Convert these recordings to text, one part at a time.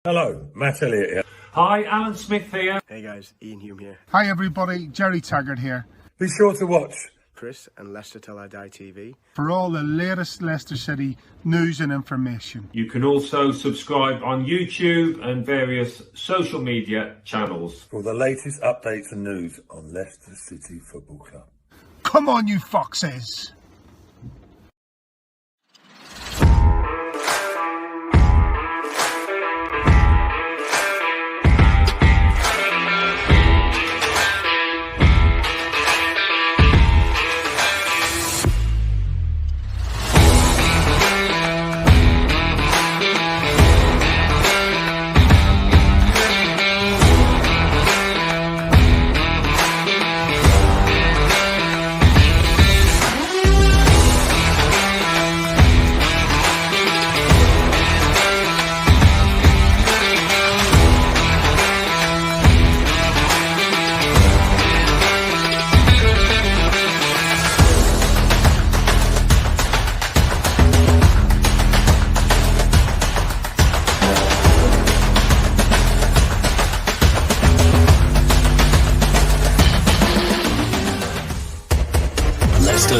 Hello, Matt Elliott here. Hi, Alan Smith here. Hey guys, Ian Hume here. Hi everybody, Jerry Taggart here. Be sure to watch Chris and Leicester Till I Die TV for all the latest Leicester City news and information. You can also subscribe on YouTube and various social media channels. for the latest updates and news on Leicester City Football Club. Come on, you foxes!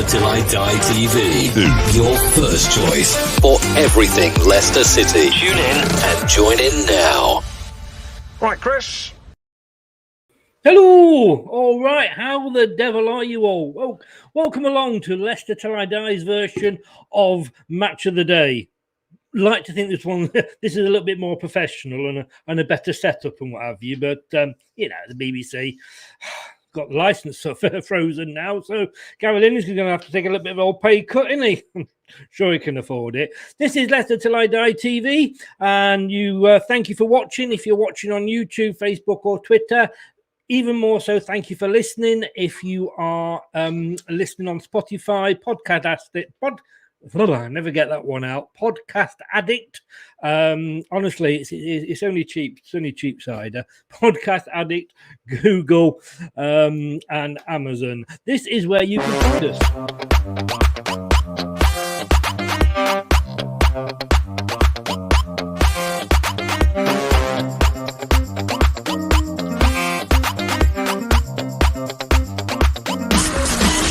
Till I Die TV, your first choice for everything Leicester City. Tune in and join in now. Right, Chris. Hello! All right, how the devil are you all? Well, welcome along to Leicester Till I Die's version of Match of the Day. Like to think this is a little bit more professional and a better setup and what have you, but the BBC got the license frozen now, so Gary Lineker's going to have to take a little bit of an old pay cut, isn't he? Sure he can afford it. This is Leicester Till I Die TV, and thank you for watching. If you're watching on YouTube, Facebook or Twitter, even more so, thank you for listening. If you are listening on Spotify, I never get that one out. Podcast Addict. Honestly, it's only cheap. It's only cheap cider. Podcast Addict, Google, and Amazon. This is where you can find us.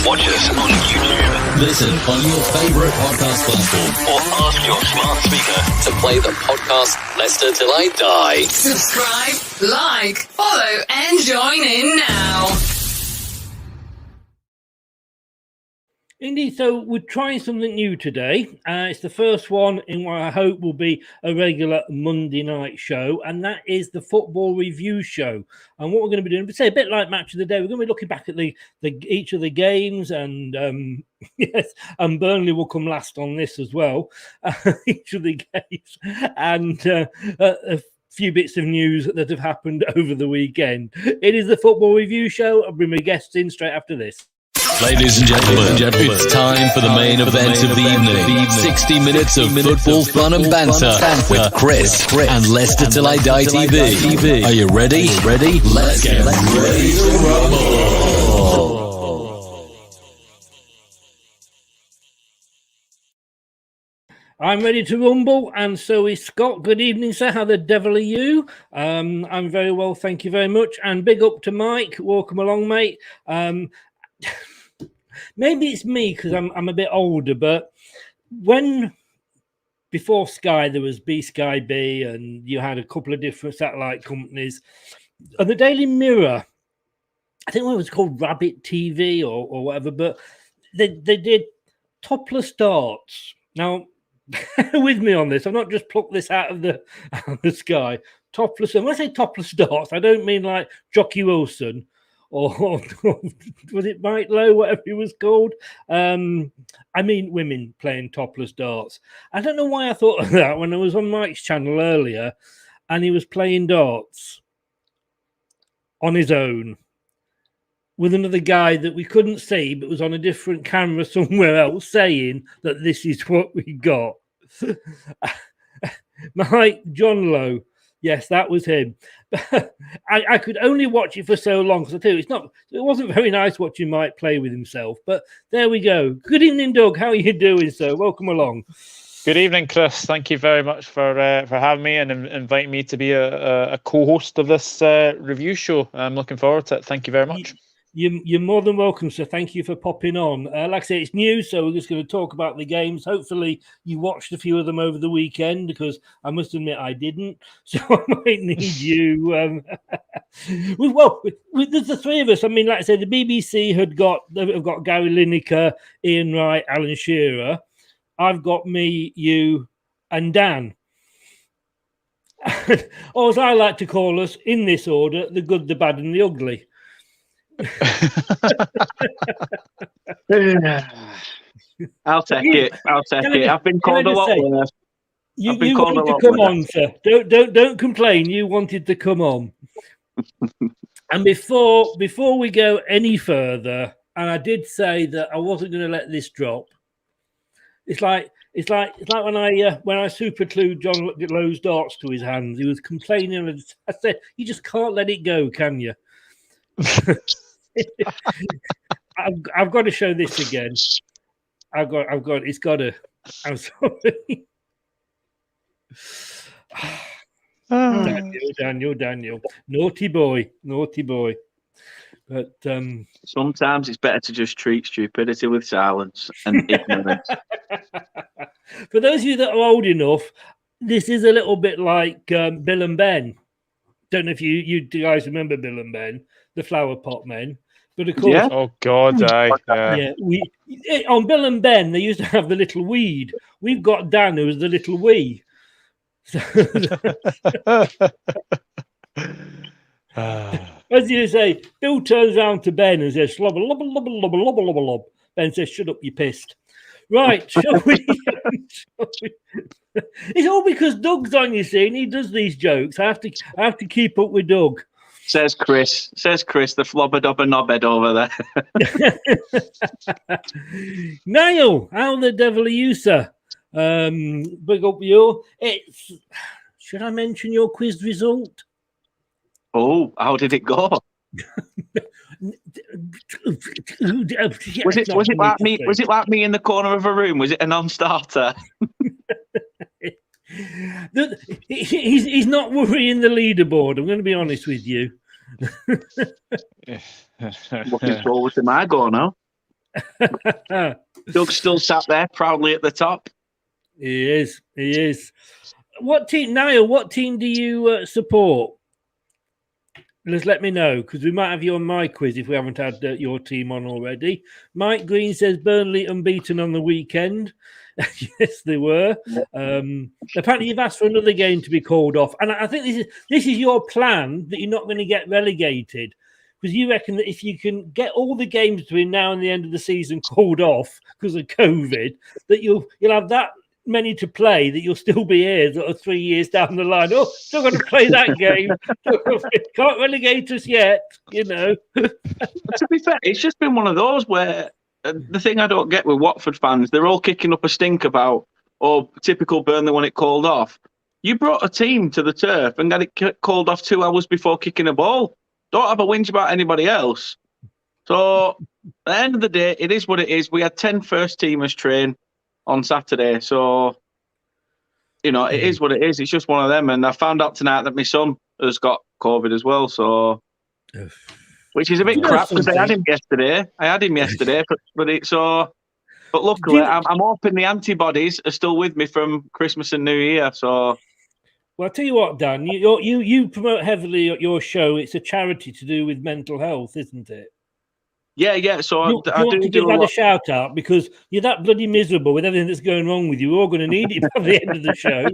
Watch us on YouTube. Listen on your favourite podcast platform. Or ask your smart speaker to play the podcast Leicester Till I Die. Subscribe, like, follow, and join in now. Indeed, so we're trying something new today. It's the first one in what I hope will be a regular Monday night show, and that is the football review show. And what we're going to be doing, say a bit like Match of the Day, we're going to be looking back at each of the games, and yes, and Burnley will come last on this as well. Each of the games, and a few bits of news that have happened over the weekend. It is the football review show. I'll bring my guests in straight after this. Ladies and gentlemen, it's time for the main event of the evening. 60 minutes of football fun and banter with Chris and Leicester Till I Die TV. Are you ready? Let's get ready to rumble. I'm ready to rumble, and so is Scott. Good evening, sir. How the devil are you? I'm very well, thank you very much. And big up to Mike. Welcome along, mate. Maybe it's me because I'm a bit older, but before Sky, there was B Sky B, and you had a couple of different satellite companies. And the Daily Mirror, I think it was called Rabbit TV or whatever, but they did topless darts. Now, bear with me on this. I've not just plucked this out of the sky. Topless, and when I say topless darts, I don't mean like Jockey Wilson or was it Mike Lowe, whatever he was called? I mean women playing topless darts. I don't know why I thought of that when I was on Mike's channel earlier and he was playing darts on his own with another guy that we couldn't see but was on a different camera somewhere else saying that this is what we got. Mike John Lowe. Yes, that was him. I could only watch it for so long because I tell you, it wasn't very nice watching Mike play with himself. But there we go. Good evening, Doug. How are you doing, sir? Welcome along. Good evening, Chris. Thank you very much for having me and inviting me to be a co-host of this review show. I'm looking forward to it. Thank you very much. You're more than welcome, so thank you for popping on. Like I say, it's new, so we're just going to talk about the games. Hopefully, you watched a few of them over the weekend, because I must admit I didn't, so I might need you. There's the three of us. I mean, like I say, the BBC have got Gary Lineker, Ian Wright, Alan Shearer. I've got me, you, and Dan. Or as I like to call us, in this order, the good, the bad, and the ugly. I'll take it. I've been called a lot worse. You wanted to come on, sir. Don't complain. You wanted to come on. And before we go any further, and I did say that I wasn't going to let this drop. It's like when I super glued John Lowe's darts to his hands. He was complaining. I said, "You just can't let it go, can you?" I've got to show this again. It's got to. I'm sorry. Daniel. Naughty boy. But sometimes it's better to just treat stupidity with silence and ignorance. For those of you that are old enough, this is a little bit like Bill and Ben. Don't know if you guys remember Bill and Ben, the flower pot men. But of course, oh God, yeah. On Bill and Ben, they used to have the little weed. We've got Dan, who's the little wee. As you say, Bill turns around to Ben and says, "Slobber, lobber, lobber, lobber, lobber, lobber, lob." Ben says, "Shut up, you pissed." Right, shall we? It's all because Doug's on, you see, and he does these jokes. I have to keep up with Doug. Says Chris, the flobber dobber knobhead over there. Niall, how the devil are you, sir? Big up you. Should I mention your quiz result? Oh, how did it go? Was it like me? Was it like me in the corner of a room? Was it a non-starter? He's not worrying the leaderboard. I'm going to be honest with you. Looking forward to my go now. Doug's still sat there proudly at the top. He is. What team, Niall? What team do you support? Just let me know, because we might have you on my quiz if we haven't had your team on already. Mike Green says Burnley unbeaten on the weekend. Yes, they were. Apparently, you've asked for another game to be called off, and I think this is your plan, that you're not going to get relegated, because you reckon that if you can get all the games between now and the end of the season called off because of COVID, that you'll have that many to play, that you'll still be here sort of 3 years down the line. Oh, still got to play that game. Can't relegate us yet, you know. To be fair, it's just been one of those where the thing I don't get with Watford fans, they're all kicking up a stink about, typical Burnley when it called off. You brought a team to the turf and got it called off 2 hours before kicking a ball. Don't have a whinge about anybody else. So, at the end of the day, it is what it is. We had 10 first-teamers train on Saturday, so it is what it is. It's just one of them. And I found out tonight that my son has got COVID as well, so which is a bit crap because I had him yesterday. But luckily, I'm hoping the antibodies are still with me from Christmas and New Year. So, well, I'll tell you what, Dan, you promote heavily at your show. It's a charity to do with mental health, isn't it? Yeah. So I do give that a shout out, because you're that bloody miserable with everything that's going wrong with you. We're all going to need it by the end of the show.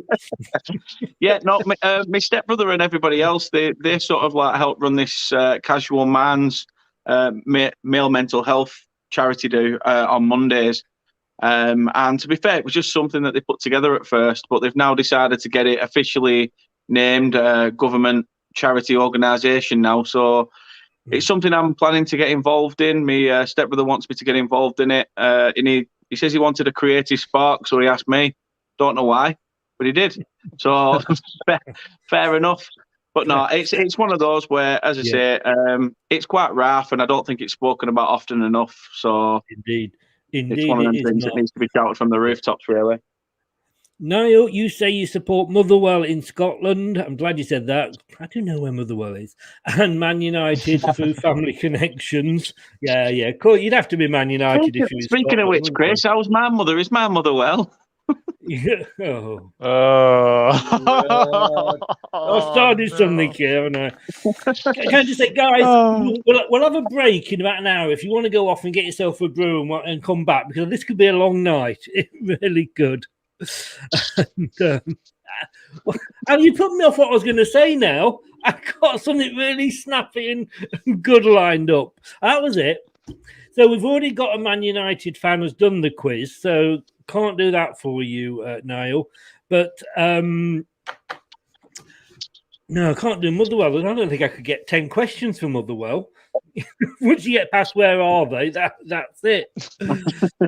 Yeah, no, my stepbrother and everybody else, they sort of like help run this Casual Man's male mental health charity do on Mondays. And to be fair, it was just something that they put together at first, but they've now decided to get it officially named government charity organisation now. So it's something I'm planning to get involved in. My stepbrother wants me to get involved in it. And he says he wanted a creative spark, so he asked me. Don't know why, but he did. So fair enough. But no, it's one of those where, as I say, it's quite rough, and I don't think it's spoken about often enough. So Indeed, it's one of them things that needs to be shouted from the rooftops, really. Niall, you say you support Motherwell in Scotland. I'm glad you said that. I do know where Motherwell is. And Man United through family connections. Yeah. Cool. You'd have to be Man United if you were Speaking of which, Chris, how's my mother? Is my mother well? Yeah. Oh. I started something here, haven't I? Can I just say, guys, we'll have a break in about an hour if you want to go off and get yourself a brew and come back, because this could be a long night. It really could. And you put me off what I was going to say now. I got something really snappy and good lined up. That was it. So we've already got a Man United fan who's done the quiz, so can't do that for you, Niall. But no, I can't do Motherwell. I don't think I could get 10 questions for Motherwell. Once you get past where are they, that's it.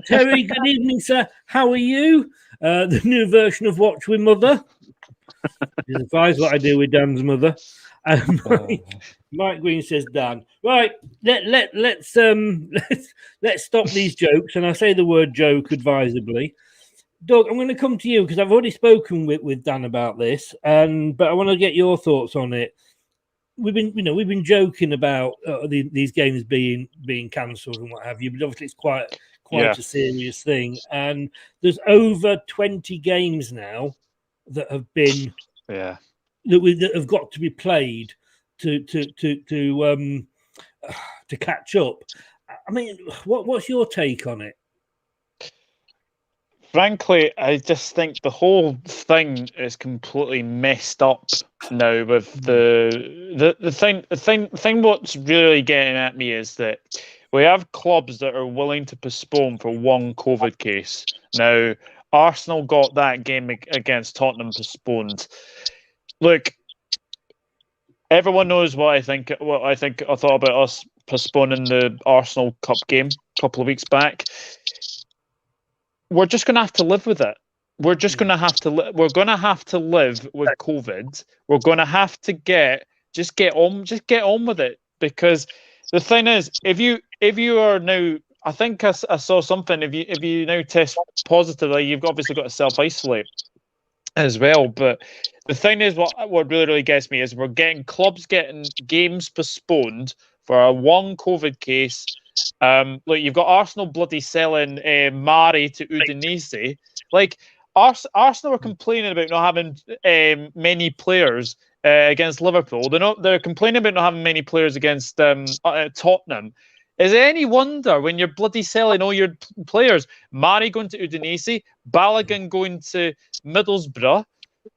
Terry, good evening, sir. How are you? The new version of Watch with Mother. You're surprised what I do with Dan's mother. Mike Green says Dan. Right, let's stop these jokes, and I say the word joke advisably. Doug, I'm going to come to you because I've already spoken with Dan about this, but I want to get your thoughts on it. We've been joking about these games being cancelled and what have you, but obviously it's quite a serious thing. And there's over 20 games now that have been that have got to be played to catch up. I mean, what's your take on it? Frankly, I just think the whole thing is completely messed up now. With the thing, what's really getting at me is that we have clubs that are willing to postpone for one COVID case. Now, Arsenal got that game against Tottenham postponed. Look, everyone knows what I think. I thought about us postponing the Arsenal Cup game a couple of weeks back. We're just going to have to live with it. We're just going to have to. We're going to have to live with COVID. We're going to have to get on with it, because the thing is, if you are now, I think I saw something. If you now test positively, you've obviously got to self-isolate as well. But the thing is, what really gets me is we're getting clubs getting games postponed for a one COVID case. Look, you've got Arsenal bloody selling Mari to Udinese. Like, Arsenal are complaining about not having many players against Liverpool. They're complaining about not having many players against Tottenham. Is it any wonder when you're bloody selling all your players? Mari going to Udinese, Balogun going to Middlesbrough.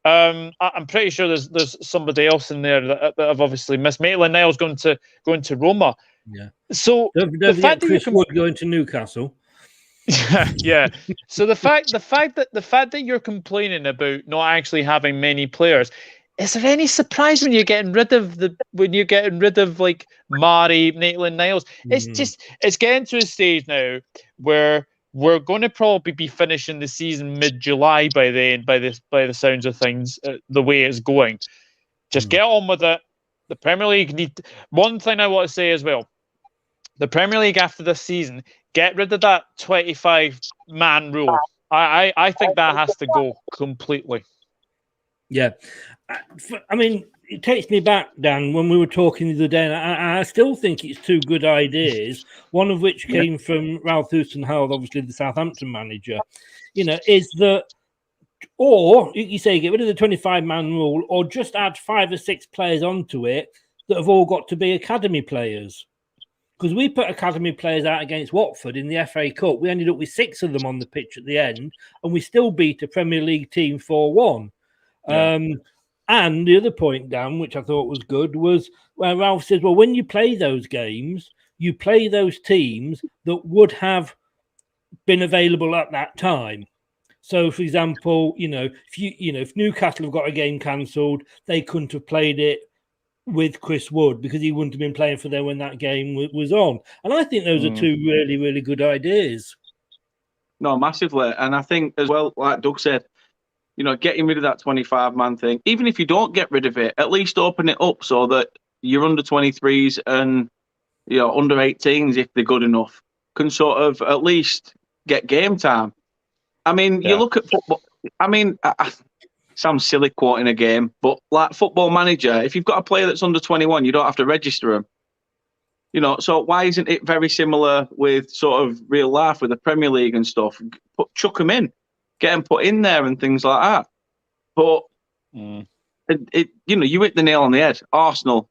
I'm pretty sure there's somebody else in there that I've obviously missed. Maitland-Niles going to Roma. Yeah. So the fact that Chris Wood going to Newcastle. Yeah. So the fact that you're complaining about not actually having many players, is there any surprise when you're getting rid of like Mari, Maitland-Niles? It's getting to a stage now where we're going to probably be finishing the season mid-July by the sounds of things, the way it's going. Just get on with it. The Premier League one thing I want to say as well. The Premier League after this season, get rid of that 25-man rule. I think that has to go completely. Yeah. I mean, it takes me back, Dan, when we were talking the other day, and I still think it's two good ideas, one of which came from Ralph Houston-Howard, obviously the Southampton manager, is that, or you say get rid of the 25-man rule, or just add 5 or 6 players onto it that have all got to be academy players. Because we put academy players out against Watford in the FA Cup. We ended up with 6 of them on the pitch at the end, and we still beat a Premier League team 4-1. Yeah. And the other point, Dan, which I thought was good, was where Ralph says, well, when you play those games, you play those teams that would have been available at that time. So, for example, if Newcastle have got a game cancelled, they couldn't have played it with Chris Wood because he wouldn't have been playing for them when that game was on. And I think those are two really, really good ideas. No, massively. And I think as well, like Doug said, getting rid of that 25-man thing, even if you don't get rid of it, at least open it up so that your under 23s and under 18s, if they're good enough, can sort of at least get game time. I mean, you look at football. I mean, sounds silly quoting a game, but like Football Manager, if you've got a player that's under 21, you don't have to register them. So why isn't it very similar with sort of real life with the Premier League and stuff? Chuck them in, get them put in there and things like that. But you hit the nail on the head. Arsenal,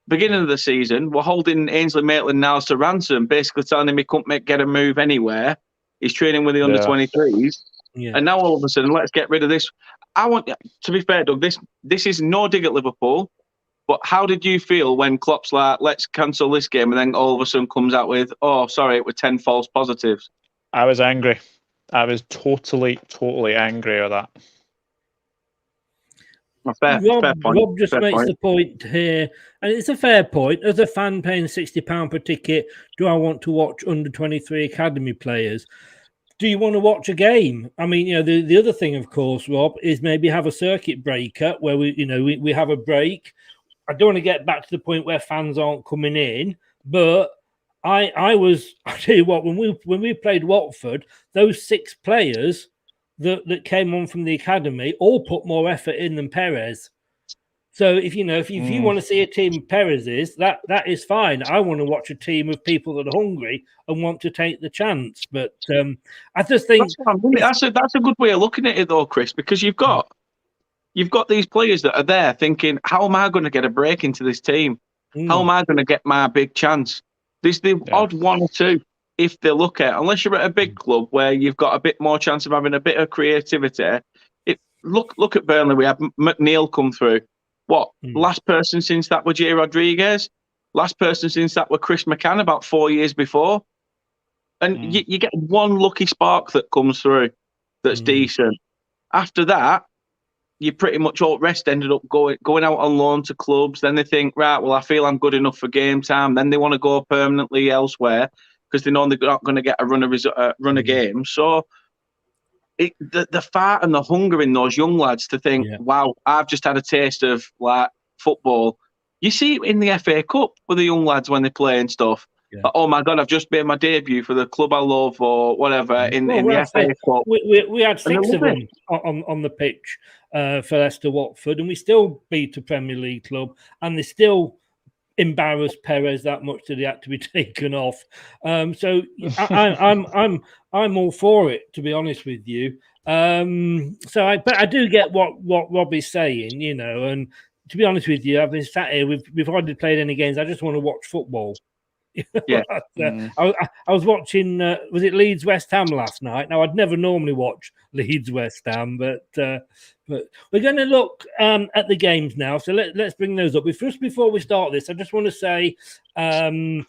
beginning of the season, we're holding Ainsley Maitland-Niles to ransom, basically telling him he couldn't get a move anywhere. He's training with the under-23s. Yeah. And now all of a sudden, let's get rid of this. To be fair, Doug, this is no dig at Liverpool, but how did you feel when Klopp's like, let's cancel this game, and then all of a sudden comes out with, oh, sorry, it were 10 false positives? I was angry. I was totally angry with that. Fair point. Rob just makes the point here, and it's a fair point. As a fan paying £60 per ticket, do I want to watch under-23 academy players? Do you want to watch a game? I mean, the other thing, of course, Rob, is maybe have a circuit breaker where we have a break. I don't want to get back to the point where fans aren't coming in, but I tell you what, when we played Watford, those 6 players that came on from the academy all put more effort in than Perez. So if you want to see a team of Perez's, that is fine. I want to watch a team of people that are hungry and want to take the chance. But I just think that's a good way of looking at it, though, Chris, because you've got these players that are there thinking, how am I going to get a break into this team? How am I going to get my big chance? There's the odd one or two, if they look at, unless you're at a big club where you've got a bit more chance of having a bit of creativity. Look at Burnley. We had McNeil come through. Last person since that were Jay Rodriguez. Last person since that were Chris McCann about 4 years before. And you get one lucky spark that comes through that's decent. After that, you pretty much all rest ended up going out on loan to clubs. Then they think, right, well, I feel I'm good enough for game time. Then they want to go permanently elsewhere because they know they're not going to get a run of games. So the fight and the hunger in those young lads to think, wow, I've just had a taste of like football. You see it in the FA Cup with the young lads when they play and stuff. Yeah. Like, oh my God, I've just made my debut for the club I love or whatever in the FA Cup. We had 6 of them on the pitch for Leicester Watford, and we still beat a Premier League club, and they still embarrassed Perez that much that he had to be taken off. So I'm all for it, to be honest with you. But I do get what Robbie's saying, and to be honest with you, I've been sat here. We've hardly played any games. I just want to watch football. Yeah. I was watching. Was it Leeds West Ham last night? Now I'd never normally watch Leeds West Ham, but we're going to look at the games now. So let's bring those up. But before we start this, I just want to say, for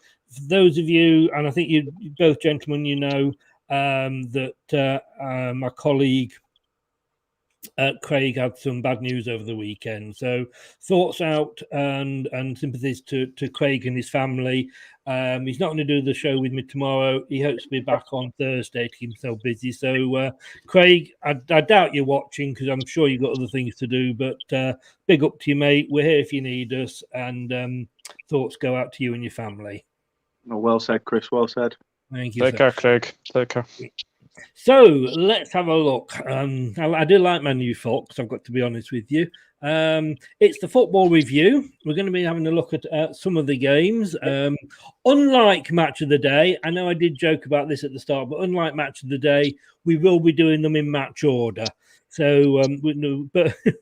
those of you, and I think you both gentlemen, that my colleague Craig had some bad news over the weekend. So thoughts out and sympathies to Craig and his family. He's not going to do the show with me tomorrow. He hopes to be back on Thursday to keep himself busy. So Craig, I doubt you're watching because I'm sure you've got other things to do, but big up to you, mate. We're here if you need us, and thoughts go out to you and your family. Well said, Chris. Well said. Thank you. Take care, Craig. Take care. So let's have a look. I do like my new Fox, I've got to be honest with you. It's the football review. We're going to be having a look at some of the games. Unlike Match of the Day, I know I did joke about this at the start, but unlike Match of the Day, we will be doing them in match order. So but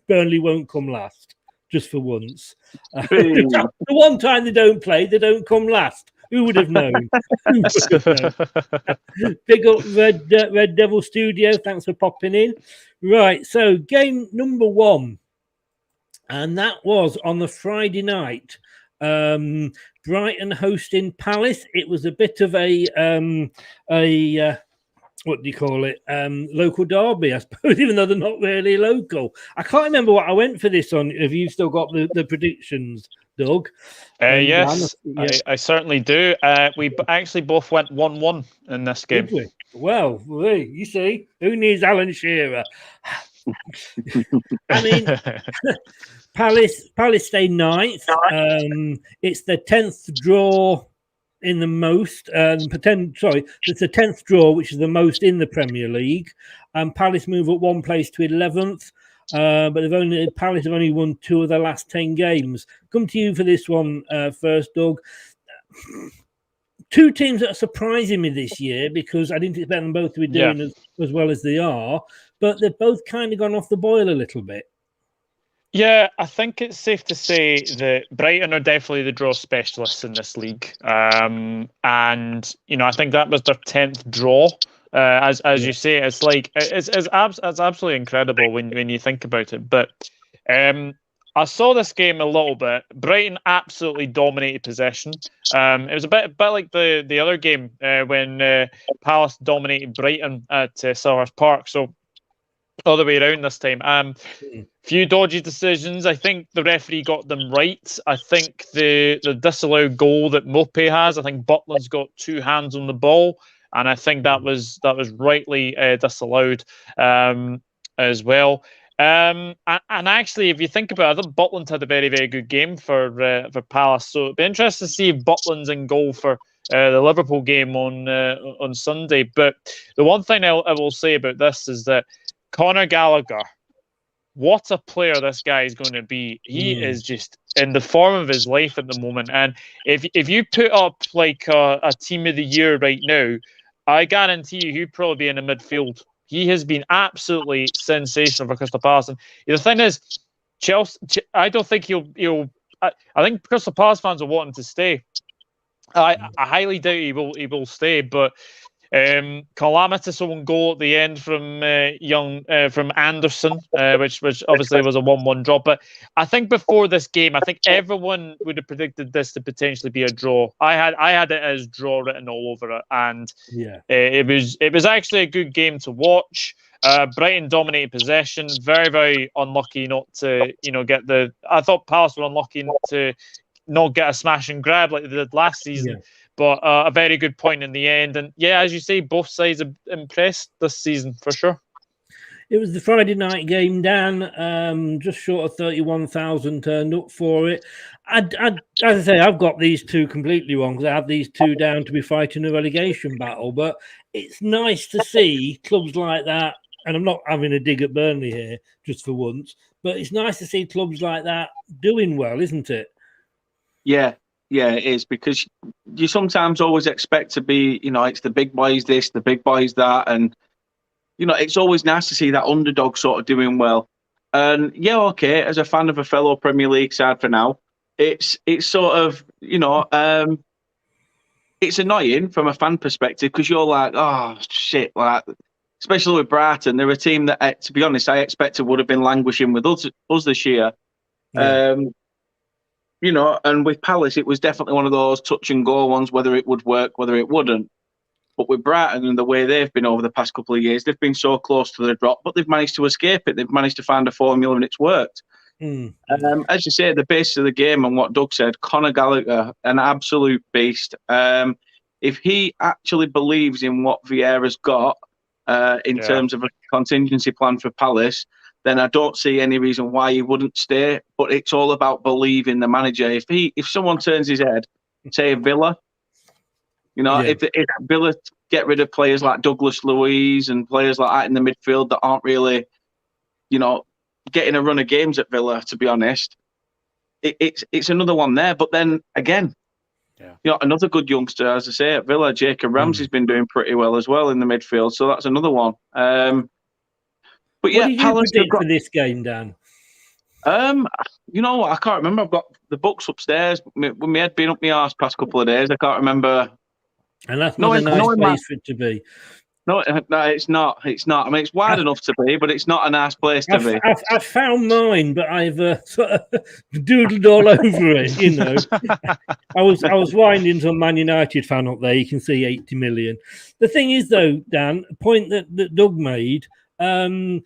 Burnley won't come last, just for once. The one time they don't play, they don't come last. Who would have known? Big up Red Devil Studio. Thanks for popping in. Right, so game number 1. And that was on the Friday night. Brighton hosting Palace. It was a bit of a what do you call it? Local derby, I suppose, even though they're not really local. I can't remember what I went for this on. Have you still got the predictions, Doug? Yes, I certainly do. We actually both went 1-1 in this game. Well, you see, who needs Alan Shearer? I mean, Palace stay ninth. It's the 10th draw in the most. It's the 10th draw, which is the most in the Premier League. And Palace move up one place to 11th. But Palace have only won 2 of their last 10 games. Come to you for this one first, Doug. 2 teams that are surprising me this year because I didn't expect them both to be doing as well as they are, but they've both kind of gone off the boil a little bit. Yeah, I think it's safe to say that Brighton are definitely the draw specialists in this league. And, I think that was their 10th draw. As you say, it's like it's absolutely incredible when you think about it. But I saw this game a little bit. Brighton absolutely dominated possession. It was a bit like the other game when Palace dominated Brighton at Selhurst Park. So all the way around this time. Few dodgy decisions. I think the referee got them right. I think the disallowed goal that Mope has, I think Butland's got 2 hands on the ball, and I think that was rightly disallowed as well. And actually, if you think about it, I think Butland had a very, very good game for Palace. So it'd be interesting to see if Butland's in goal for the Liverpool game on Sunday. But the one thing I will say about this is that Conor Gallagher, what a player this guy is going to be. He is just in the form of his life at the moment. And if you put up like a team of the year right now, I guarantee you he'd probably be in the midfield. He has been absolutely sensational for Crystal Palace. And the thing is, Chelsea, I don't think he'll. I think Crystal Palace fans will want him to stay. I highly doubt he will stay, but calamitous own goal at the end from from Anderson, which obviously was a 1-1 draw. But I think before this game, I think everyone would have predicted this to potentially be a draw. I had it as draw written all over it, and it was actually a good game to watch. Brighton dominated possession, very, very unlucky not to get the. I thought Palace were unlucky to not get a smash and grab like they did last season. Yeah. But a very good point in the end. And yeah, as you say, both sides have impressed this season for sure. It was the Friday night game, Dan. Just short of 31,000 turned up for it. As I say, I've got these 2 completely wrong because I have these 2 down to be fighting a relegation battle. But it's nice to see clubs like that. And I'm not having a dig at Burnley here just for once, but it's nice to see clubs like that doing well, isn't it? Yeah. Yeah, it is, because you sometimes always expect to be, it's the big boys this, the big boys that, and, it's always nice to see that underdog sort of doing well. And, yeah, okay, as a fan of a fellow Premier League side for now, it's sort of, it's annoying from a fan perspective because you're like, oh, shit, like, especially with Brighton, they're a team that, to be honest, I expected would have been languishing with us this year. Yeah. And with Palace, it was definitely one of those touch and go ones, whether it would work, whether it wouldn't. But with Brighton and the way they've been over the past couple of years, they've been so close to the drop, but they've managed to escape it. They've managed to find a formula and it's worked. As you say, at the base of the game and what Doug said, Conor Gallagher, an absolute beast. If he actually believes in what Vieira's got in terms of a contingency plan for Palace, then I don't see any reason why he wouldn't stay. But it's all about believing the manager. If someone turns his head, say Villa, if Villa get rid of players like Douglas Luiz and players like that in the midfield that aren't really, getting a run of games at Villa, to be honest, it's another one there. But then again, another good youngster, as I say, at Villa, Jacob Ramsey's been doing pretty well as well in the midfield. So that's another one. But yeah, what did you predict for this game, Dan? I can't remember. I've got the books upstairs. My head been up my arse past couple of days. I can't remember. And that's not a nice place for it to be. No, it's not. It's not. I mean, it's wide enough to be, but it's not a nice place to be. I've found mine, but I've sort of doodled all over it. I was winding some Man United fan up there. You can see 80 million. The thing is, though, Dan, a point that Doug made. Conor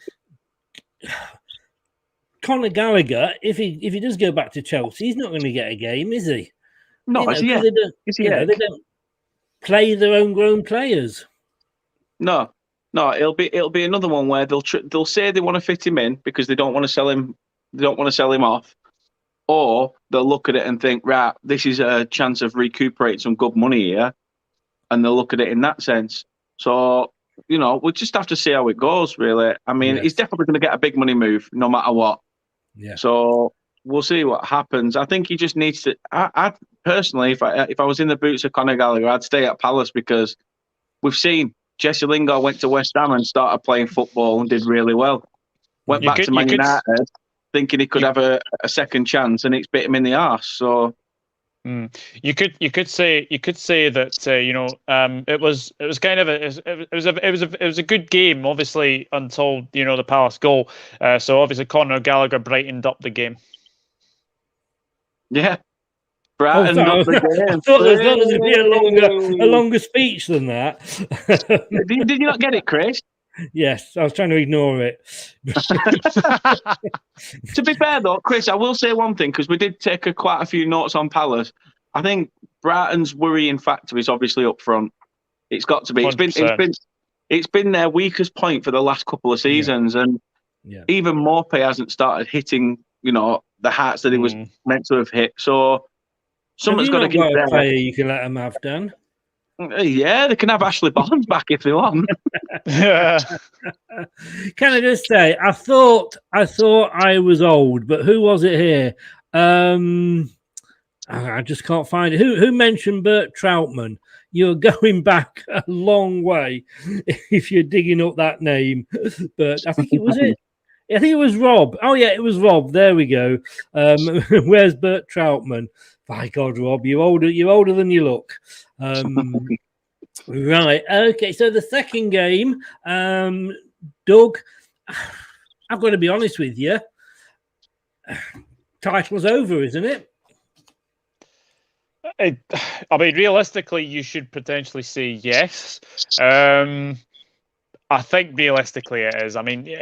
Gallagher, if he does go back to Chelsea, he's not going to get a game, is he? No, they don't play their own grown players. No, it'll be another one where they'll say they want to fit him in because they don't want to sell him. They don't want to sell him off. or they'll look at it and think, right, this is a chance of recuperating some good money here, and they'll look at it in that sense. So, we'll just have to see how it goes, really. I mean, he's definitely going to get a big money move no matter what. Yeah. So we'll see what happens. I think he just needs to. I personally, if I was in the boots of Conor Gallagher, I'd stay at Palace, because we've seen Jesse Lingard went to West Ham and started playing football and did really well. Went back to Man United thinking he could have a second chance, and it's bit him in the arse. So. You could say that it was kind of it was a good game, obviously, until the Palace goal. So obviously Conor Gallagher brightened up the game. Yeah, brightened up the game. I thought there was going to be a longer speech than that. Did you not get it, Chris? Yes, I was trying to ignore it. To be fair, though, Chris, I will say one thing, because we did take quite a few notes on Palace. I think Brighton's worrying factor is obviously up front. It's got to be. It's been their weakest point for the last couple of seasons, and even Morpay hasn't started hitting, the hearts that he was meant to have hit. So someone's got to get there. Player you can let them have, Dan. Yeah, they can have Ashley Barnes back if they want. Can I just say, I thought I was old, but who was it here? I just can't find it. Who mentioned Bert Troutman? You're going back a long way if you're digging up that name. But I think it was it. I think it was Rob. Oh yeah, it was Rob. There we go. Where's Bert Troutman? By God, Rob, you're older than you look. Right. Okay. So the second game, Doug, I've got to be honest with you. Title's over, isn't it? I mean, realistically, you should potentially say yes. I think realistically it is. I mean,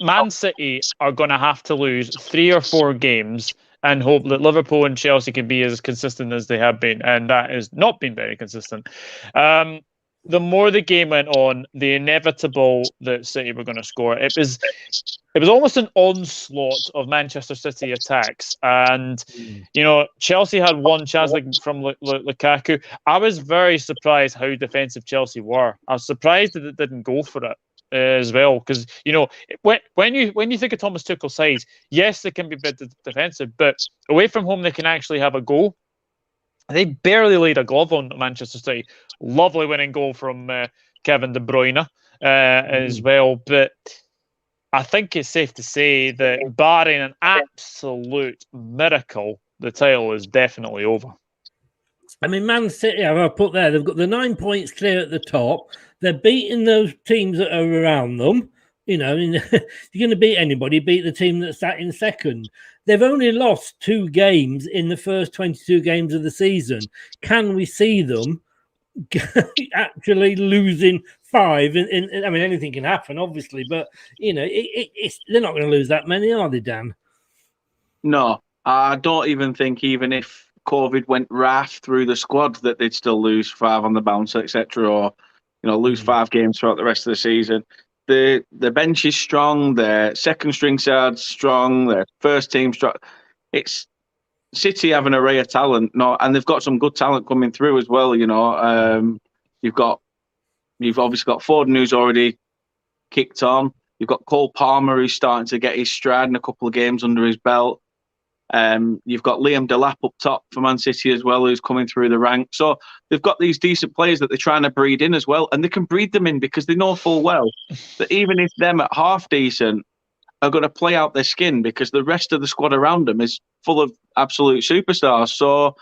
Man City are going to have to lose 3 or 4 games and hope that Liverpool and Chelsea can be as consistent as they have been, and that has not been very consistent. The more the game went on, the inevitable that City were going to score. It was almost an onslaught of Manchester City attacks, and Chelsea had one chance from Lukaku. I was very surprised how defensive Chelsea were. I was surprised that it didn't go for it as well, because when you think of Thomas Tuchel's sides, yes, they can be a bit defensive, but away from home they can actually have a goal. They barely laid a glove on Manchester City. Lovely winning goal from Kevin De Bruyne as well, but I think it's safe to say that barring an absolute miracle, the title is definitely over. I mean, Man City, I've put there, they've got the 9 points clear at the top. They're beating those teams that are around them. You're going to beat anybody, beat the team that's sat in second. They've only lost 2 games in the first 22 games of the season. Can we see them actually losing 5? I mean, anything can happen, obviously, but, they're not going to lose that many, are they, Dan? No, I don't even think, even if COVID went raft through the squad, that they'd still lose 5 on the bounce, etc., or lose 5 games throughout the rest of the season. The bench is strong. Their second string side's strong. Their first team strong. It's City have an array of talent, and they've got some good talent coming through as well. You've obviously got Foden, who's already kicked on. You've got Cole Palmer, who's starting to get his stride and a couple of games under his belt. You've got Liam Delap up top for Man City as well, who's coming through the ranks. So they've got these decent players that they're trying to breed in as well, and they can breed them in because they know full well that even if them at half decent are going to play out their skin, because the rest of the squad around them is full of absolute superstars. So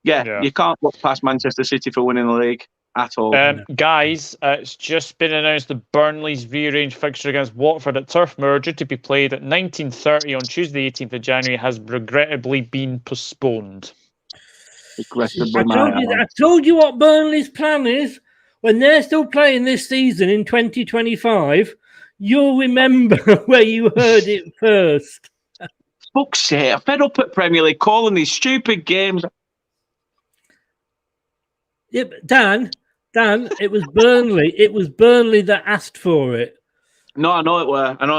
you can't look past Manchester City for winning the league at all. Guys, it's just been announced that Burnley's rearranged fixture against Watford at Turfmoor, due to be played at 19:30 on Tuesday, 18th of January, has regrettably been postponed. I told you what Burnley's plan is. When they're still playing this season in 2025, you'll remember where you heard it first. Fuck's sake, I'm fed up at Premier League calling these stupid games. Yeah, but Dan, it was Burnley. It was Burnley that asked for it. No, I know it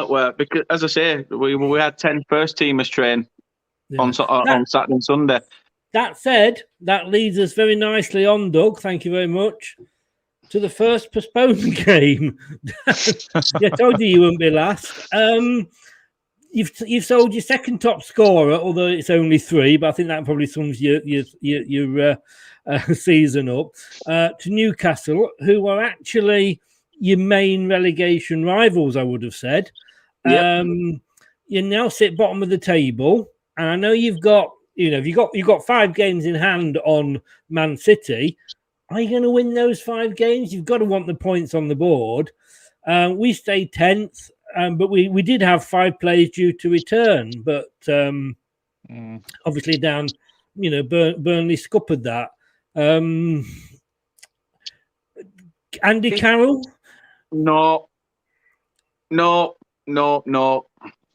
were. Because, as I say, we had 10 first teamers train on Saturday and Sunday. That said, that leads us very nicely on, Doug. Thank you very much. To the first postponed game. I told you wouldn't be last. You've sold your second top scorer, although it's only 3, but I think that probably sums your season up, to Newcastle, who are actually your main relegation rivals, I would have said. Yep. You now sit bottom of the table, and I know you've got 5 games in hand on Man City. Are you going to win those 5 games? You've got to want the points on the board. We stayed 10th, but we did have 5 players due to return, but obviously down, Burnley scuppered that. Andy Carroll? No.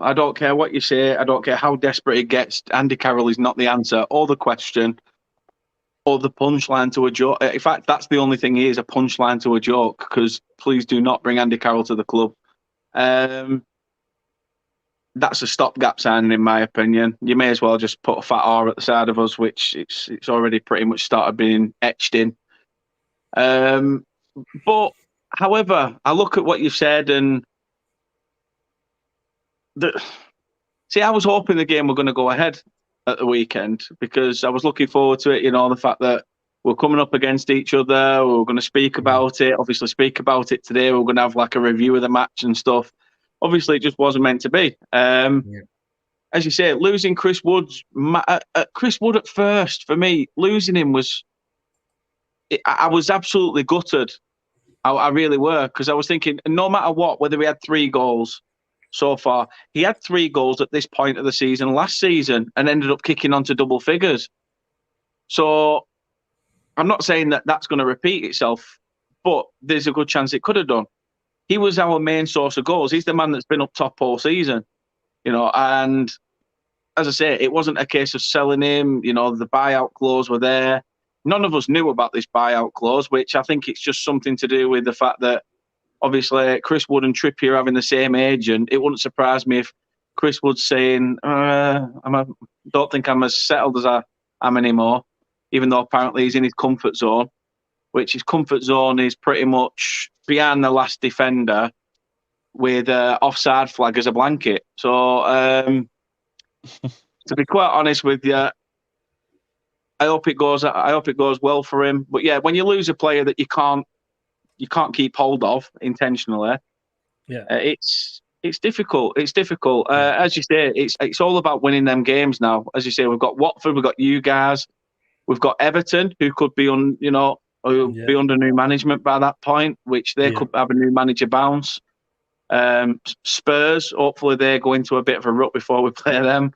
I don't care what you say. I don't care how desperate it gets. Andy Carroll is not the answer or the question or the punchline to a joke. In fact, that's the only thing he is, a punchline to a joke, because please do not bring Andy Carroll to the club. That's a stopgap signing, in my opinion. You may as well just put a fat R at the side of us, which it's already pretty much started being etched in. But, however, I look at what you've said and I was hoping the game were going to go ahead at the weekend, because I was looking forward to it. The fact that we're coming up against each other, we're going to speak about it. Obviously, speak about it today. We're going to have like a review of the match and stuff. Obviously, it just wasn't meant to be. As you say, losing Chris Wood at first, for me, losing him I was absolutely gutted. I really were, because I was thinking, no matter what, whether he had 3 goals so far, he had 3 goals at this point of the season last season and ended up kicking on to double figures. So I'm not saying that that's going to repeat itself, but there's a good chance it could have done. He was our main source of goals. He's the man that's been up top all season, and as I say, it wasn't a case of selling him. The buyout clause were there. None of us knew about this buyout clause, which I think it's just something to do with the fact that obviously Chris Wood and Trippier are having the same age, and it wouldn't surprise me if Chris Wood's saying, don't think I'm as settled as I am anymore, even though apparently he's in his comfort zone, which his comfort zone is pretty much behind the last defender with offside flag as a blanket. So to be quite honest with you, I hope it goes well for him. But yeah, when you lose a player that you can't keep hold of intentionally, it's difficult. It's difficult. As you say, it's all about winning them games now. As you say, we've got Watford, we've got you guys, we've got Everton, who could be be under new management by that point, which they could have a new manager bounce. Spurs, hopefully they go into a bit of a rut before we play them.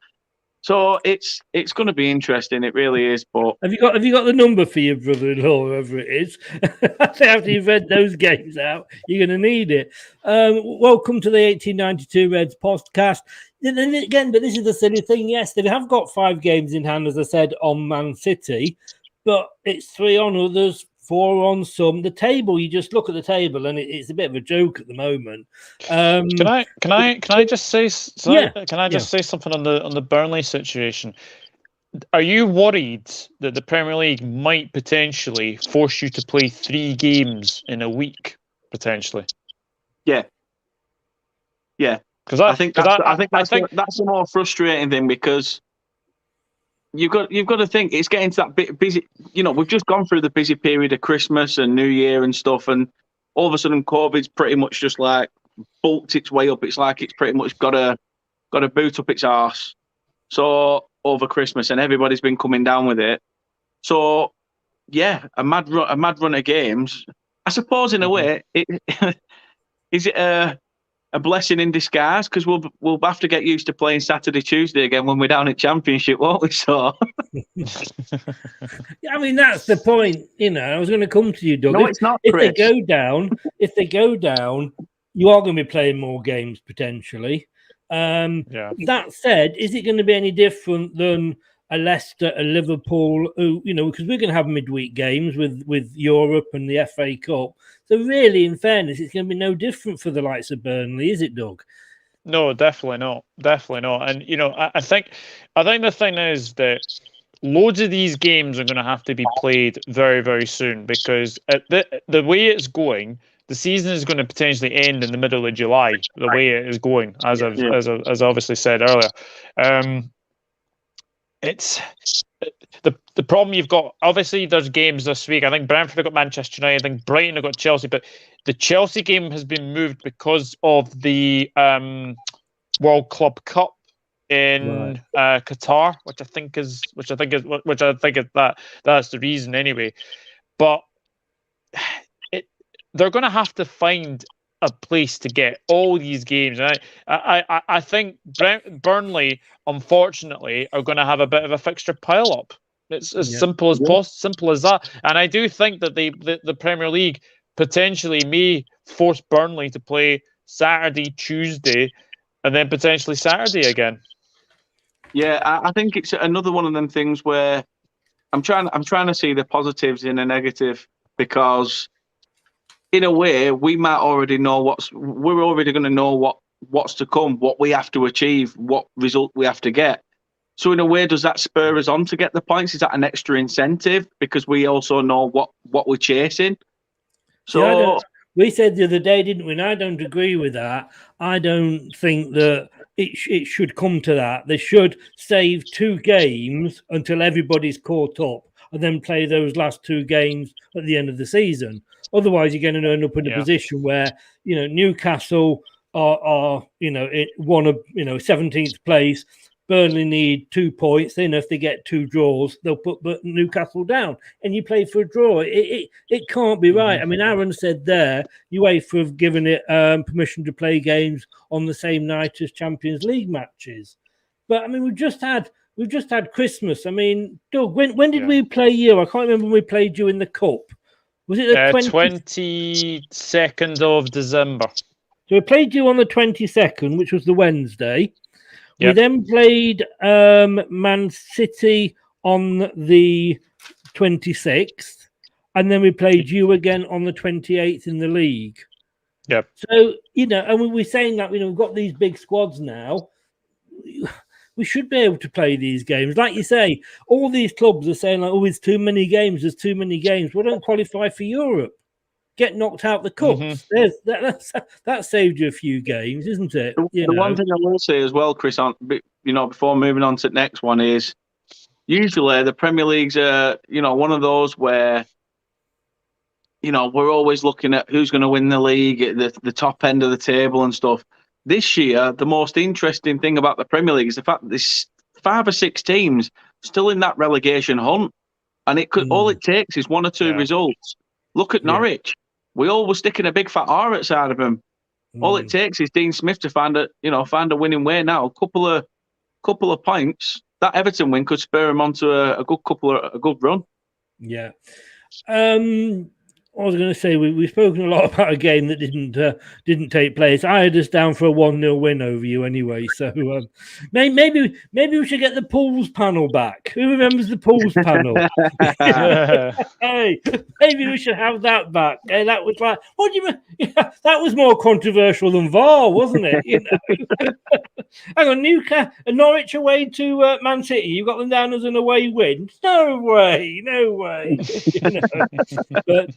So it's going to be interesting. It really is. But have you got the number for your brother-in-law, whoever it is? After you've read those games out, you're going to need it. Welcome to the 1892 Reds podcast. Then again, but this is the silly thing. Yes, they have got 5 games in hand, as I said, on Man City, but it's 3 on others, 4 on some. The table, you just look at the table, and it's a bit of a joke at the moment. Can I just say? Can I just say something on the Burnley situation? Are you worried that the Premier League might potentially force you to play 3 games in a week potentially? Yeah. Because I think that's the more frustrating thing, because you've got to think it's getting to that bit busy. We've just gone through the busy period of Christmas and New Year and stuff, and all of a sudden COVID's pretty much just like bulked its way up. It's like it's pretty much got a boot up its arse. So over Christmas, and everybody's been coming down with it. So yeah, a mad run of games. I suppose in a way, is it a blessing in disguise, because we'll have to get used to playing Saturday, Tuesday again when we're down at Championship, won't we? So, I mean, that's the point. I was going to come to you, Doug. No, it's not. If they go down, you are going to be playing more games potentially. That said, is it going to be any different than a Leicester, a Liverpool, who, because we're going to have midweek games with Europe and the FA Cup. So really, in fairness, it's going to be no different for the likes of Burnley, is it, Doug? No, definitely not. Definitely not. And I think the thing is that loads of these games are going to have to be played very, very soon, because at the way it's going, the season is going to potentially end in the middle of July. The way it is going, as I obviously said earlier, it's the problem you've got. Obviously, there's games this week. I think Brentford have got Manchester United. I think Brighton have got Chelsea, but the Chelsea game has been moved because of the World Club Cup in Qatar, which I think is that's the reason anyway. But they're going to have to find a place to get all these games. And I think Burnley, unfortunately, are going to have a bit of a fixture pile up. It's as simple as simple as that. And I do think that the Premier League potentially may force Burnley to play Saturday, Tuesday, and then potentially Saturday again. Yeah, I think it's another one of them things where I'm trying to see the positives in a negative, because in a way we might already know we're already going to know what's to come, what we have to achieve, what result we have to get. So in a way, does that spur us on to get the points? Is that an extra incentive because we also know what we're chasing? So we said the other day, didn't we? And I don't agree with that. I don't think that it should come to that. They should save 2 games until everybody's caught up, and then play those last 2 games at the end of the season. Otherwise, you're going to end up in a position where Newcastle are 17th place. Burnley need 2 points. Then if they get 2 draws, they'll put Newcastle down, and you play for a draw. It can't be right. I mean, Aaron said there, UEFA have given it permission to play games on the same night as Champions League matches. But I mean, we've just had Christmas. I mean, Doug, when did we play you? I can't remember when we played you in the cup. Was it the 22nd of December? So we played you on the 22nd, which was the Wednesday. Yep. We then played Man City on the 26th, and then we played you again on the 28th in the league. Yep. So, and we're saying that, we've got these big squads now. We should be able to play these games. Like you say, all these clubs are saying, like, it's too many games, there's too many games. We don't qualify for Europe. Get knocked out the cups. That saved you a few games, isn't it? The one thing I will say as well, Chris, before moving on to the next one, is usually the Premier League's one of those where we're always looking at who's going to win the league at the top end of the table and stuff. This year, the most interesting thing about the Premier League is the fact that there's 5 or 6 teams still in that relegation hunt, and it could all it takes is 1 or 2 results. Look at Norwich. We all were sticking a big fat R outside of them. All it takes is Dean Smith to find a winning way now. A couple of points. That Everton win could spur him onto a good run. Yeah. I was going to say we've spoken a lot about a game that didn't take place. I had us down for a 1-0 win over you anyway. So maybe we should get the pools panel back. Who remembers the pools panel? Hey, maybe we should have that back. Hey, that was like, what do you mean? Yeah, that was more controversial than VAR, wasn't it? Hang on, Newcastle, Norwich away to Man City. You got them down as an away win? No way. But.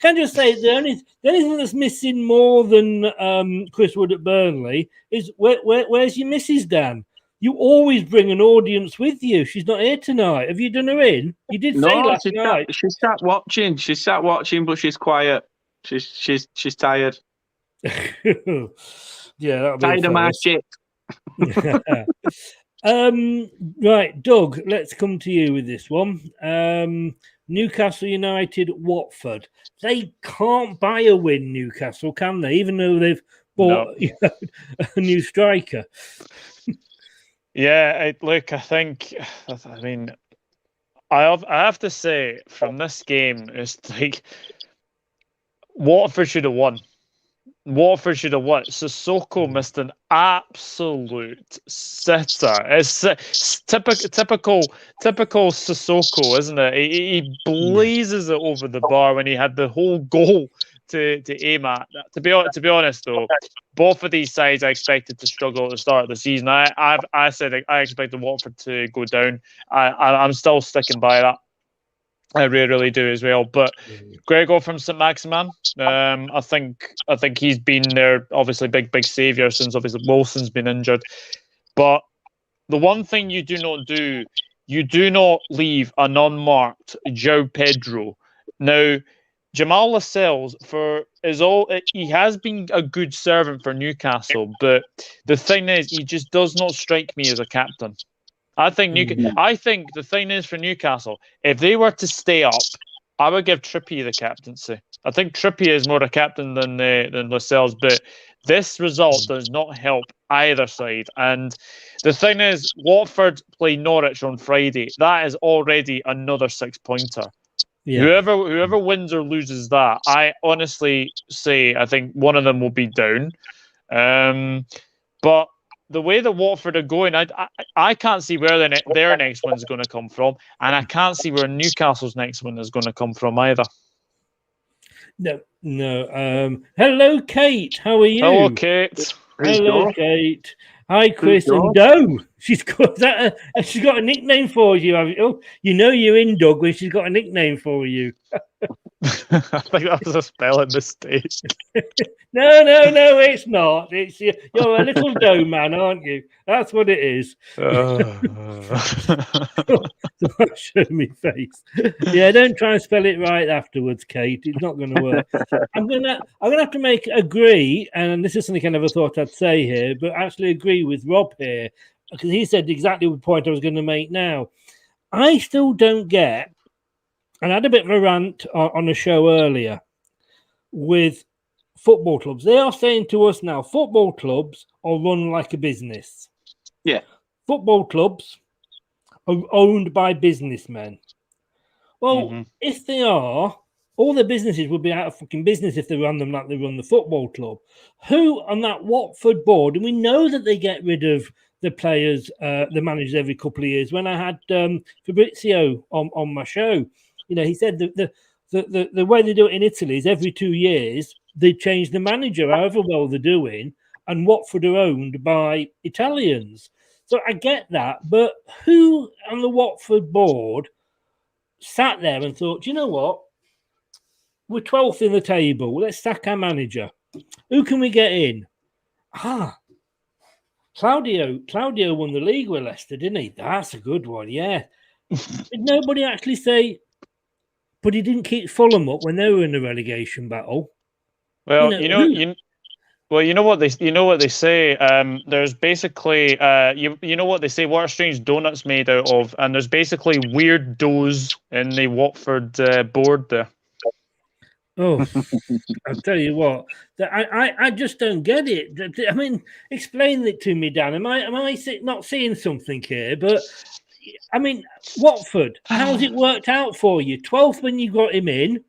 Can I just say the only thing that's missing more than Chris Wood at Burnley is where's your missus, Dan? You always bring an audience with you. She's not here tonight. Have you done her in? You did say last night. She sat watching. She's sat watching, but she's quiet. She's tired. Yeah, tired of my shit. Right, Doug. Let's come to you with this one. Newcastle United, Watford. They can't buy a win, Newcastle, can they? Even though they've bought a new striker. Yeah, I have to say from this game, it's like Watford should have won. Sissoko missed an absolute sitter. It's typical Sissoko, isn't it? He blazes it over the bar when he had the whole goal to aim at. To be honest, though, both of these sides I expected to struggle at the start of the season. I said I expected Watford to go down. I'm still sticking by that. I really do as well. But Gregor from St Maximin, I think he's been their obviously big saviour since obviously Wilson's been injured. But the one thing you do not do, you do not leave an unmarked João Pedro. Now, Jamal Lascelles, he has been a good servant for Newcastle, but the thing is, he just does not strike me as a captain. I think the thing is for Newcastle, if they were to stay up, I would give Trippier the captaincy. I think Trippier is more a captain than Lascelles, but this result does not help either side. And the thing is, Watford play Norwich on Friday. That is already another 6-pointer. Yeah. Whoever wins or loses that, I honestly say I think one of them will be down. But the way that Watford are going, I can't see where their next one is going to come from, and I can't see where Newcastle's next one is going to come from either. No. Hello, Kate. How are you? Hello, Kate. Hello, Kate. Hi, Chris and Doe. She's got she's got a nickname for you. Oh, you know you're in, Doug, when she's got a nickname for you. I think that was a spelling mistake. No, it's not. It's you're a little dough man, aren't you? That's what it is. Show me face. Yeah, don't try and spell it right afterwards, Kate. It's not going to work. I'm gonna have to agree, and this is something I never thought I'd say here, but actually agree with Rob here because he said exactly the point I was going to make now. I still don't get. And I had a bit of a rant on a show earlier with football clubs. They are saying to us now, football clubs are run like a business. Yeah. Football clubs are owned by businessmen. Well, if they are, all the businesses would be out of fucking business if they run them like they run the football club. Who on that Watford board, and we know that they get rid of the players, the managers every couple of years. When I had Fabrizio on my show, he said the way they do it in Italy is every 2 years they change the manager, however well they're doing, and Watford are owned by Italians. So I get that, but who on the Watford board sat there and thought, you know what? We're 12th in the table. Let's sack our manager. Who can we get in? Claudio won the league with Leicester, didn't he? That's a good one, yeah. Did nobody actually say, but he didn't keep Fulham up when they were in the relegation battle? Well, you know what they say. There's basically you know what they say. What are strange donuts made out of? And there's basically weird doughs in the Watford board there. Oh, I'll tell you what. I just don't get it. I mean, explain it to me, Dan. Am I not seeing something here? But I mean, Watford, how's it worked out for you? 12th when you got him in,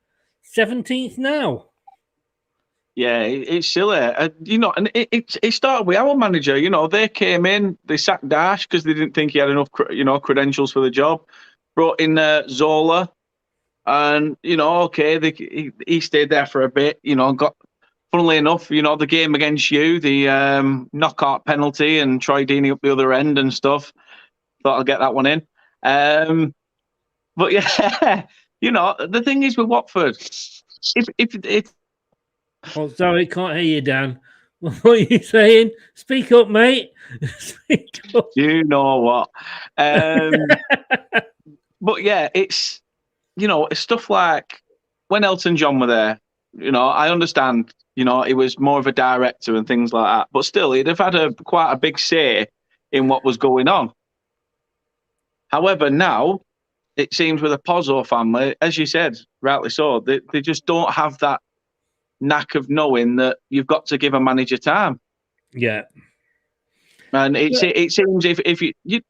17th now. Yeah, it's silly. And it started with our manager. They came in, they sacked Dash because they didn't think he had enough, credentials for the job. Brought in Zola, and he stayed there for a bit. Got, funnily enough, the game against you, the knockout penalty, and Troy Deeney up the other end and stuff. Thought I'll get that one in. But yeah, the thing is with Watford, if oh, sorry, can't hear you, Dan. What are you saying? Speak up, mate. Speak up. You know what? But yeah, it's it's stuff like when Elton John were there. I understand. He was more of a director and things like that, but still, he'd have had quite a big say in what was going on. However, now it seems with the Pozzo family, as you said, rightly so, they just don't have that knack of knowing that you've got to give a manager time. Yeah. And it seems if you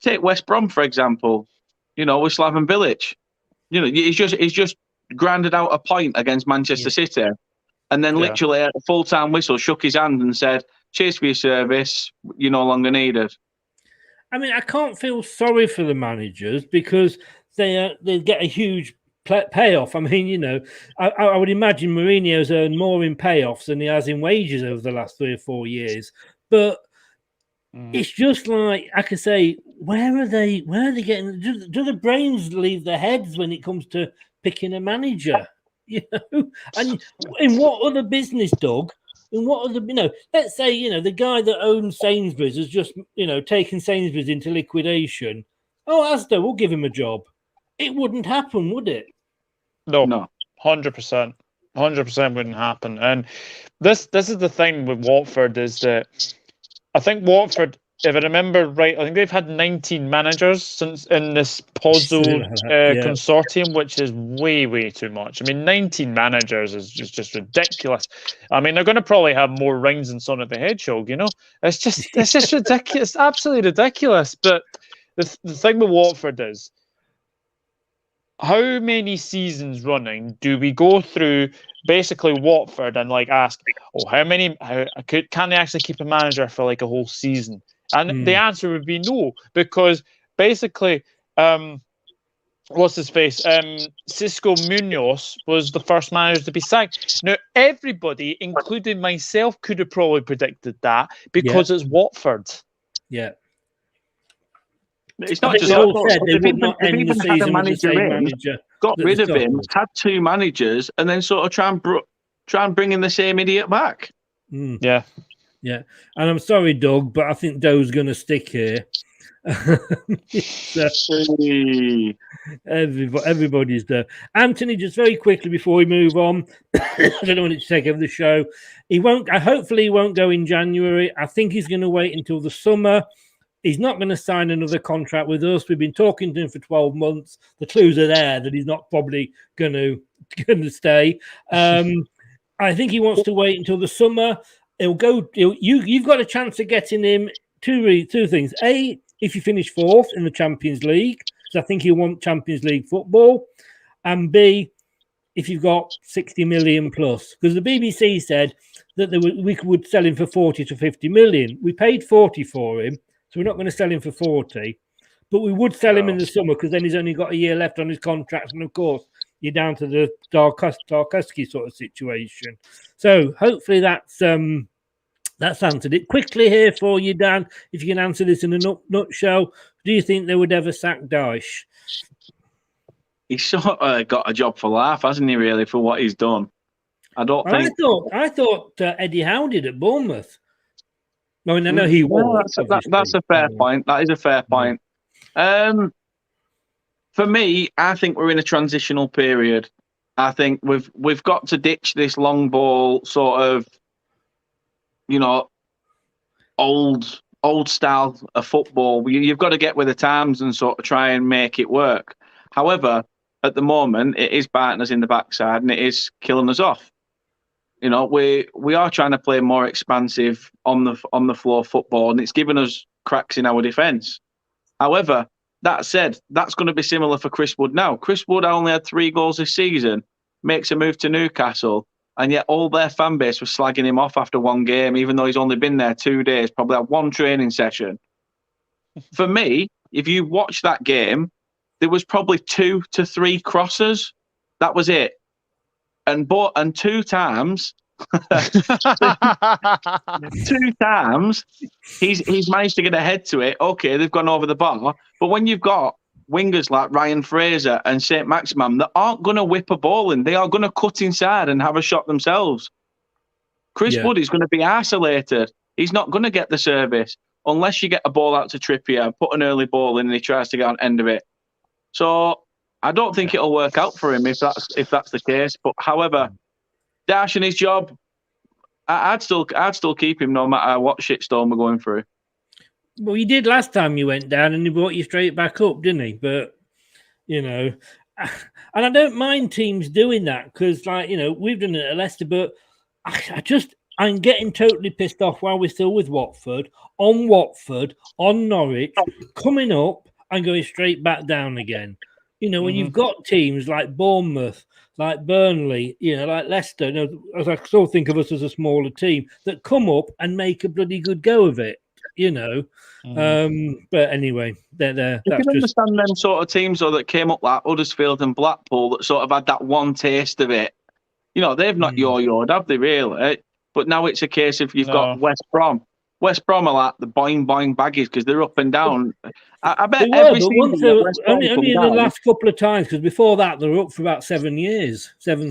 take West Brom, for example, with Slaven Bilic, he's just grinded out a point against Manchester City, and then literally at a full-time whistle shook his hand and said, "Cheers for your service, you're no longer needed." I mean, I can't feel sorry for the managers because they get a huge payoff. I mean, I would imagine Mourinho's earned more in payoffs than he has in wages over the last 3 or 4 years. But it's just like I could say, where are they getting? Do the brains leave their heads when it comes to picking a manager? And in what other business, Doug? In what other, let's say, the guy that owns Sainsbury's has just, taken Sainsbury's into liquidation. Oh, Asda, we'll give him a job. It wouldn't happen, would it? No, 100%. 100% wouldn't happen. And this is the thing with Watford is that I think Watford, if I remember right, I think they've had 19 managers since in this Pozzo consortium, which is way, way too much. I mean, 19 managers is just ridiculous. I mean, they're going to probably have more rings than Sonic the Hedgehog, It's just ridiculous. It's absolutely ridiculous. But the thing with Watford is, how many seasons running do we go through basically Watford and ask, can they actually keep a manager for a whole season? And the answer would be no, because basically, what's his face? Cisco Munoz was the first manager to be sacked. Now, everybody, including myself, could have probably predicted that because it's Watford. Yeah. It's not just they would not end the season with the same manager. Got rid of him, had 2 managers, and then sort of try and bring in the same idiot back. Yeah. Yeah. And I'm sorry, Doug, but I think Doe's going to stick here. Everybody's there. Anthony, just very quickly before we move on, I don't want to take over the show. Hopefully he won't go in January. I think he's going to wait until the summer. He's not going to sign another contract with us. We've been talking to him for 12 months. The clues are there that he's not probably going to stay. I think he wants to wait until the summer. You've got a chance of getting him two things. A, if you finish 4th in the Champions League, because I think he'll want Champions League football. And B, if you've got 60 million plus. Because the BBC said that we would sell him for 40 to 50 million. We paid 40 for him. So we're not going to sell him for 40, but we would sell him in the summer because then he's only got a year left on his contract. And of course, you're down to the Tarkowski sort of situation. So hopefully that's answered it. Quickly here for you, Dan, if you can answer this in a nutshell. Do you think they would ever sack Dyche? He's sort of got a job for life, hasn't he, really, for what he's done? I thought Eddie Howe did at Bournemouth. I mean, I know he was. That's a fair point. That is a fair point. For me, I think we're in a transitional period. I think we've got to ditch this long ball sort of, old style of football. You've got to get with the times and sort of try and make it work. However, at the moment, it is biting us in the backside and it is killing us off. We are trying to play more expansive on the floor football, and it's given us cracks in our defence. However, that said, that's going to be similar for Chris Wood now. Chris Wood only had 3 goals this season, makes a move to Newcastle, and yet all their fan base was slagging him off after 1 game, even though he's only been there 2 days, probably had 1 training session. For me, if you watch that game, there was probably 2 to 3 crosses. That was it. And 2 times, 2 times, he's managed to get ahead to it. Okay, they've gone over the bar. But when you've got wingers like Ryan Fraser and St. Maximin that aren't going to whip a ball in, they are going to cut inside and have a shot themselves. Chris Wood is going to be isolated. He's not going to get the service unless you get a ball out to Trippier, put an early ball in and he tries to get on end of it. So I don't think it'll work out for him if that's the case. But however, Dash and his job, I'd still keep him no matter what shitstorm we're going through. Well, he did last time you went down, and he brought you straight back up, didn't he? But and I don't mind teams doing that because, we've done it at Leicester, but I'm getting totally pissed off while we're still with Watford, on Norwich, coming up and going straight back down again. When you've got teams like Bournemouth, like Burnley, like Leicester, I still think of us as a smaller team that come up and make a bloody good go of it. you know. But anyway, they're You that's can just understand them sort of teams though that came up like Huddersfield and Blackpool that sort of had that one taste of it. You know, they've not yo-yoed, have they really? But now it's a case of you've got West Brom. West Brom are like the boing boing baggies because they're up and down. I bet they were, every but season once that West Brom only come in the down- last couple of times, because before that they were up for about 7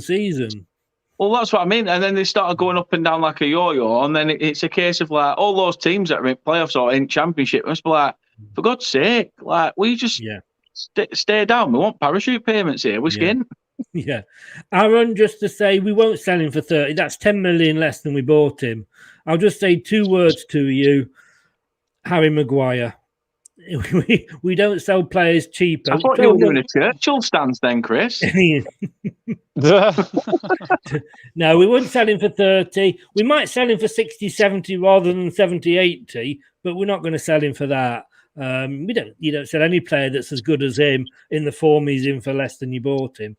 seasons. Well, that's what I mean. And then they started going up and down like a yo-yo, and then it's a case of like all those teams that are in playoffs or in Championship must be like, for God's sake, like we just stay down. We want parachute payments here. We're skin. Yeah. Aaron, just to say, we won't sell him for 30. That's 10 million less than we bought him. I'll just say 2 words to you. Harry Maguire. We don't sell players cheaper. I thought you were doing a Churchill stance then, Chris. No, we wouldn't sell him for 30. We might sell him for 60, 70 rather than 70, 80, but we're not going to sell him for that. You don't sell any player that's as good as him in the form he's in for less than you bought him.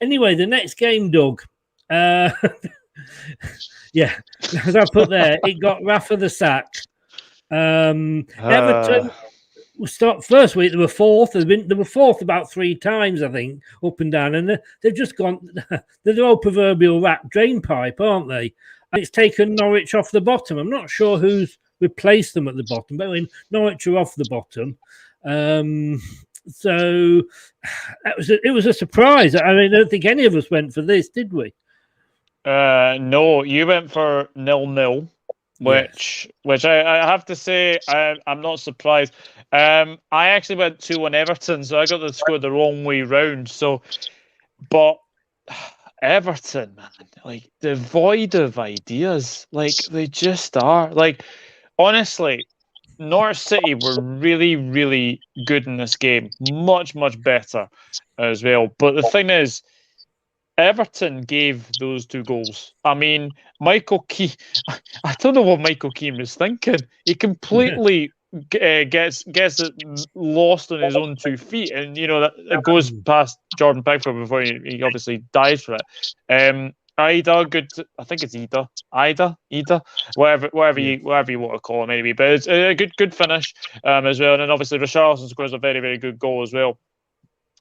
Anyway, the next game, Doug. Yeah, as I put there, it got Rafa the sack. Everton start first week. They were fourth. They were fourth about 3 times, I think, up and down, and they've just gone. They're the old proverbial rat drain pipe, aren't they? And it's taken Norwich off the bottom. I'm not sure who's replaced them at the bottom, but I mean, Norwich are off the bottom. So it was a surprise. I mean, I don't think any of us went for this, did we? No, you went for 0-0, which I have to say I'm not surprised. I actually went 2-1 Everton, so I got the score the wrong way round. So, but Everton, man, like devoid of ideas, like they just are. Like honestly, Norwich City were really, really good in this game, much better as well. But the thing is, Everton gave those 2 goals. I mean, Michael Keane, I don't know what Michael Keane was thinking. He completely gets it lost on his own 2 feet, and you know that goes past Jordan Pickford before he obviously dies for it. Ida, good. I think it's Ida, whatever you want to call him, maybe. But it's a good finish as well. And then obviously Richarlison scores a very, very good goal as well.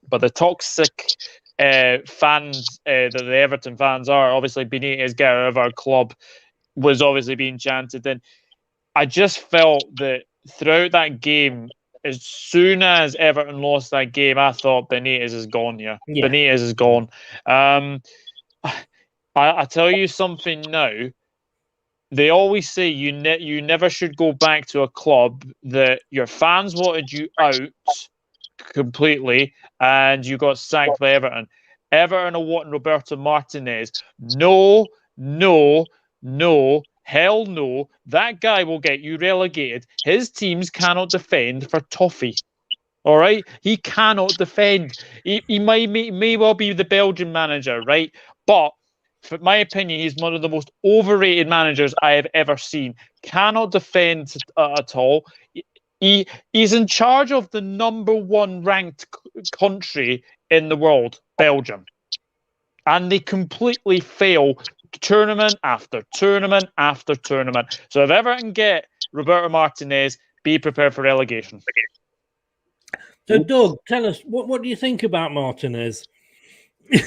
But the toxic fans that the Everton fans are, obviously Benetiz, get out of our club, was obviously being chanted. And I just felt that throughout that game, as soon as Everton lost that game, I thought Benetiz is gone here. Yeah. Benetiz is gone. I tell you something now. They always say you never should go back to a club that your fans wanted you out completely and you got sacked by Everton. Everton are wanting Roberto Martinez. No, hell no. That guy will get you relegated. His teams cannot defend for toffee. All right? He cannot defend. He may well be the Belgian manager, right? But for my opinion, he's one of the most overrated managers I have ever seen. Cannot defend at all. He's in charge of the number 1 ranked country in the world, Belgium. And they completely fail tournament after tournament after tournament. So if Everton get Roberto Martinez, be prepared for relegation. So, Doug, tell us, what do you think about Martinez? You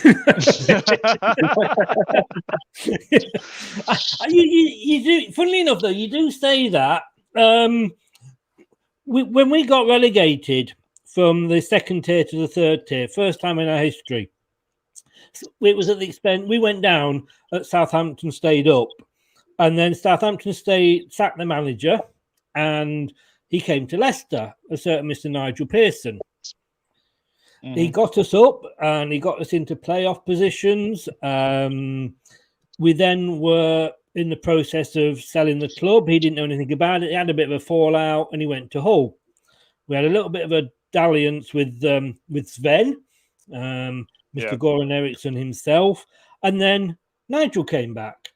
do. Funnily enough, though, you do say that when we got relegated from the 2nd tier to the 3rd tier, first time in our history, it was at the expense. We went down at Southampton, stayed up, and then Southampton sacked the manager, and he came to Leicester, a certain Mr. Nigel Pearson. He got us up and he got us into playoff positions. We then were in the process of selling the club. He didn't know anything about it. He had a bit of a fallout and he went to Hull. We had a little bit of a dalliance with Sven, Mr. Goran Eriksson himself. And then Nigel came back.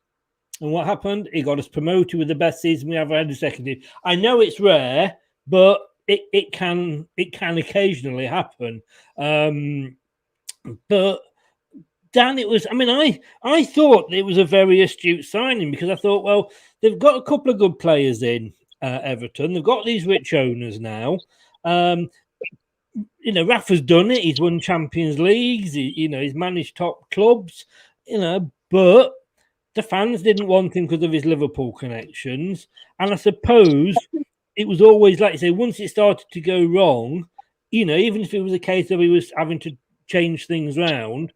And what happened? He got us promoted with the best season we ever had in second team. I know it's rare, but it can occasionally happen. But Dan, it was. I mean, I thought it was a very astute signing because I thought, well, they've got a couple of good players in, Everton. They've got these rich owners now. Rafa's done it. He's won Champions Leagues. He's managed top clubs. But the fans didn't want him because of his Liverpool connections. And I suppose it was always, like you say, once it started to go wrong, even if it was a case of he was having to change things around,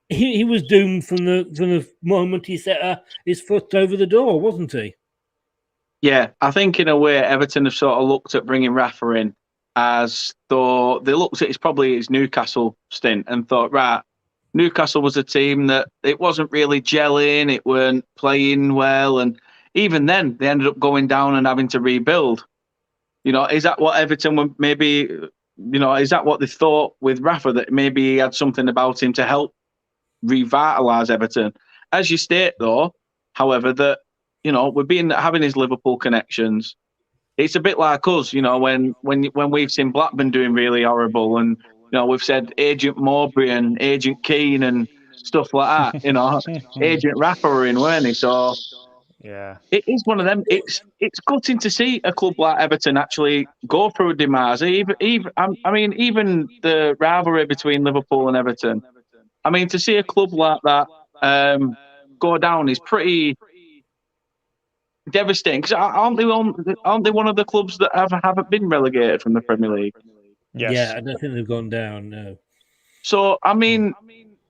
he was doomed from the moment he set his foot over the door, wasn't he? Yeah, I think in a way Everton have sort of looked at bringing Rafa in as though they looked at his Newcastle stint and thought, right, Newcastle was a team that it wasn't really gelling, it weren't playing well, and even then they ended up going down and having to rebuild. Is that what Everton were maybe, is that what they thought with Rafa, that maybe he had something about him to help revitalise Everton? As you state, though, however, that, having his Liverpool connections, it's a bit like us, when we've seen Blackburn doing really horrible, and we've said Agent Mowbray and Agent Keane and stuff like that. Agent Rafa were in, weren't he? So yeah, it is one of them. It's gutting to see a club like Everton actually go through a demise. Even the rivalry between Liverpool and Everton. I mean, to see a club like that go down is pretty devastating. Because aren't they one of the clubs that haven't been relegated from the Premier League? Yes. Yeah, I don't think they've gone down. No. So I mean,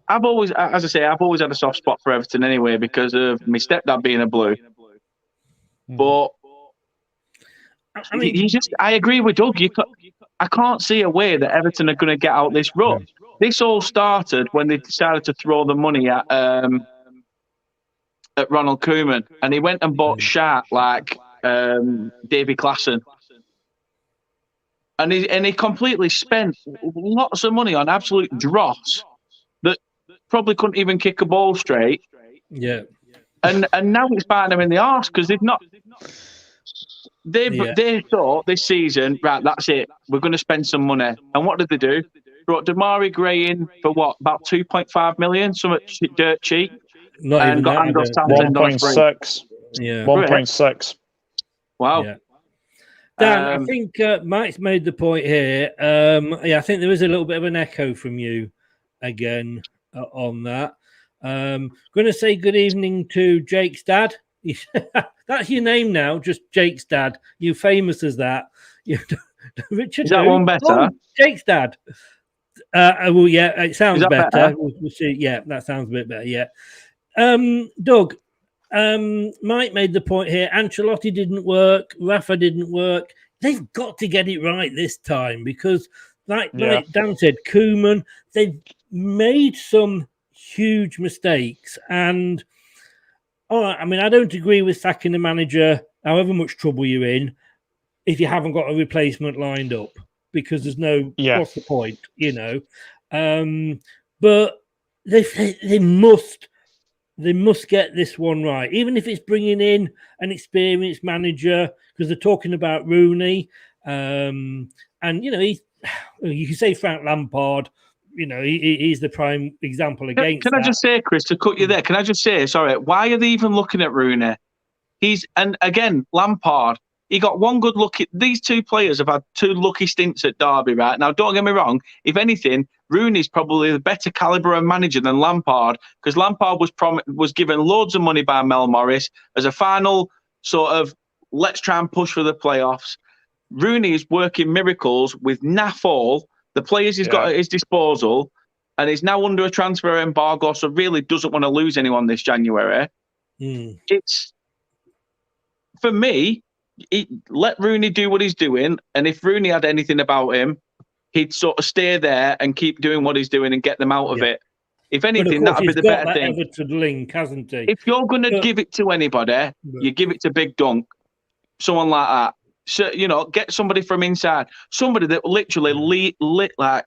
I've always had a soft spot for Everton anyway because of my stepdad being a Blue. But I mean, I agree with Doug. I can't see a way that Everton are going to get out this rut. This all started when they decided to throw the money at Ronald Koeman, and he went and bought Shark like Davy Klaassen. And he completely spent lots of money on absolute dross that probably couldn't even kick a ball straight. Yeah. And now it's biting them in the arse because they've not. They thought this season, right, that's it. We're going to spend some money. And what did they do? Brought Damari Gray in for what, about 2.5 million, something dirt cheap. Not and even got Andros Townsend 1.6. Yeah. 1.6. Wow. Yeah. Dan, I think Mike's made the point here. I think there is a little bit of an echo from you again on that. Going to say good evening to Jake's dad. That's your name now, just Jake's dad. You famous as that. Richard, is that one better? Oh, Jake's dad. Well, yeah, it sounds better. We'll see. Yeah, that sounds a bit better. Yeah. Doug, Mike made the point here. Ancelotti didn't work. Rafa didn't work. They've got to get it right this time because, like Dan said, Koeman, they've made some huge mistakes. And all right, I mean, I don't agree with sacking the manager, however much trouble you're in, if you haven't got a replacement lined up, because there's no what's the point, But they must get this one right, even if it's bringing in an experienced manager, because they're talking about Rooney, and you can say Frank Lampard. He's the prime example against. Can I just say, Chris, to cut you there? Can I just say, sorry, why are they even looking at Rooney? And again, Lampard. He got one good look. These two players have had two lucky stints at Derby, right? Now, don't get me wrong. If anything, Rooney's probably the better calibre of manager than Lampard, because Lampard was given loads of money by Mel Morris as a final sort of, let's try and push for the playoffs. Rooney is working miracles with naff all the players he's got at his disposal, and he's now under a transfer embargo, so really doesn't want to lose anyone this January. It's, for me, let Rooney do what he's doing, and if Rooney had anything about him, he'd sort of stay there and keep doing what he's doing and get them out of it. If anything, that would be the better thing. Everton link, hasn't he? If you're going to give it to anybody, you give it to Big Dunk, someone like that. So, get somebody from inside, somebody that literally like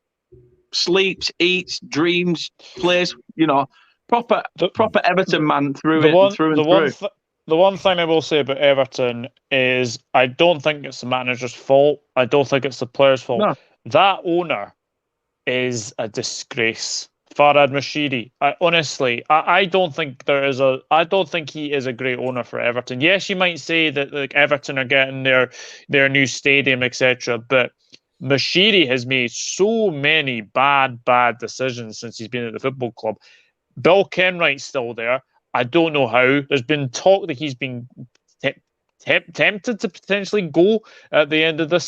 sleeps, eats, dreams, plays. Proper Everton man through and through. The one thing I will say about Everton is I don't think it's the manager's fault. I don't think it's the player's fault. No. That owner is a disgrace Farhad Rashidi. I don't think I don't think he is a great owner for Everton. Yes, you might say that like Everton are getting their new stadium, etc. But Rashidi has made so many bad decisions since he's been at the football club. Bill Kenwright's still there. I don't know how. There's been talk that he's been tempted to potentially go at the end of this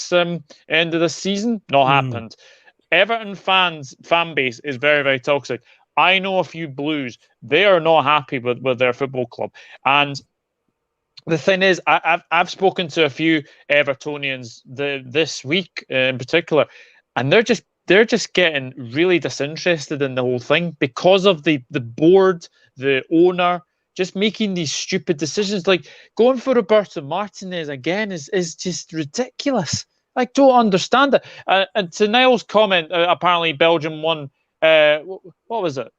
season. Not happened. Everton fan base is very, very toxic. I know a few Blues. They are not happy with their football club. And the thing is, I've spoken to a few Evertonians this week in particular, and they're just getting really disinterested in the whole thing because of the board, the owner, just making these stupid decisions. Like going for Roberto Martinez again is just ridiculous. I don't understand it. And to Niall's comment, apparently Belgium won. What was it?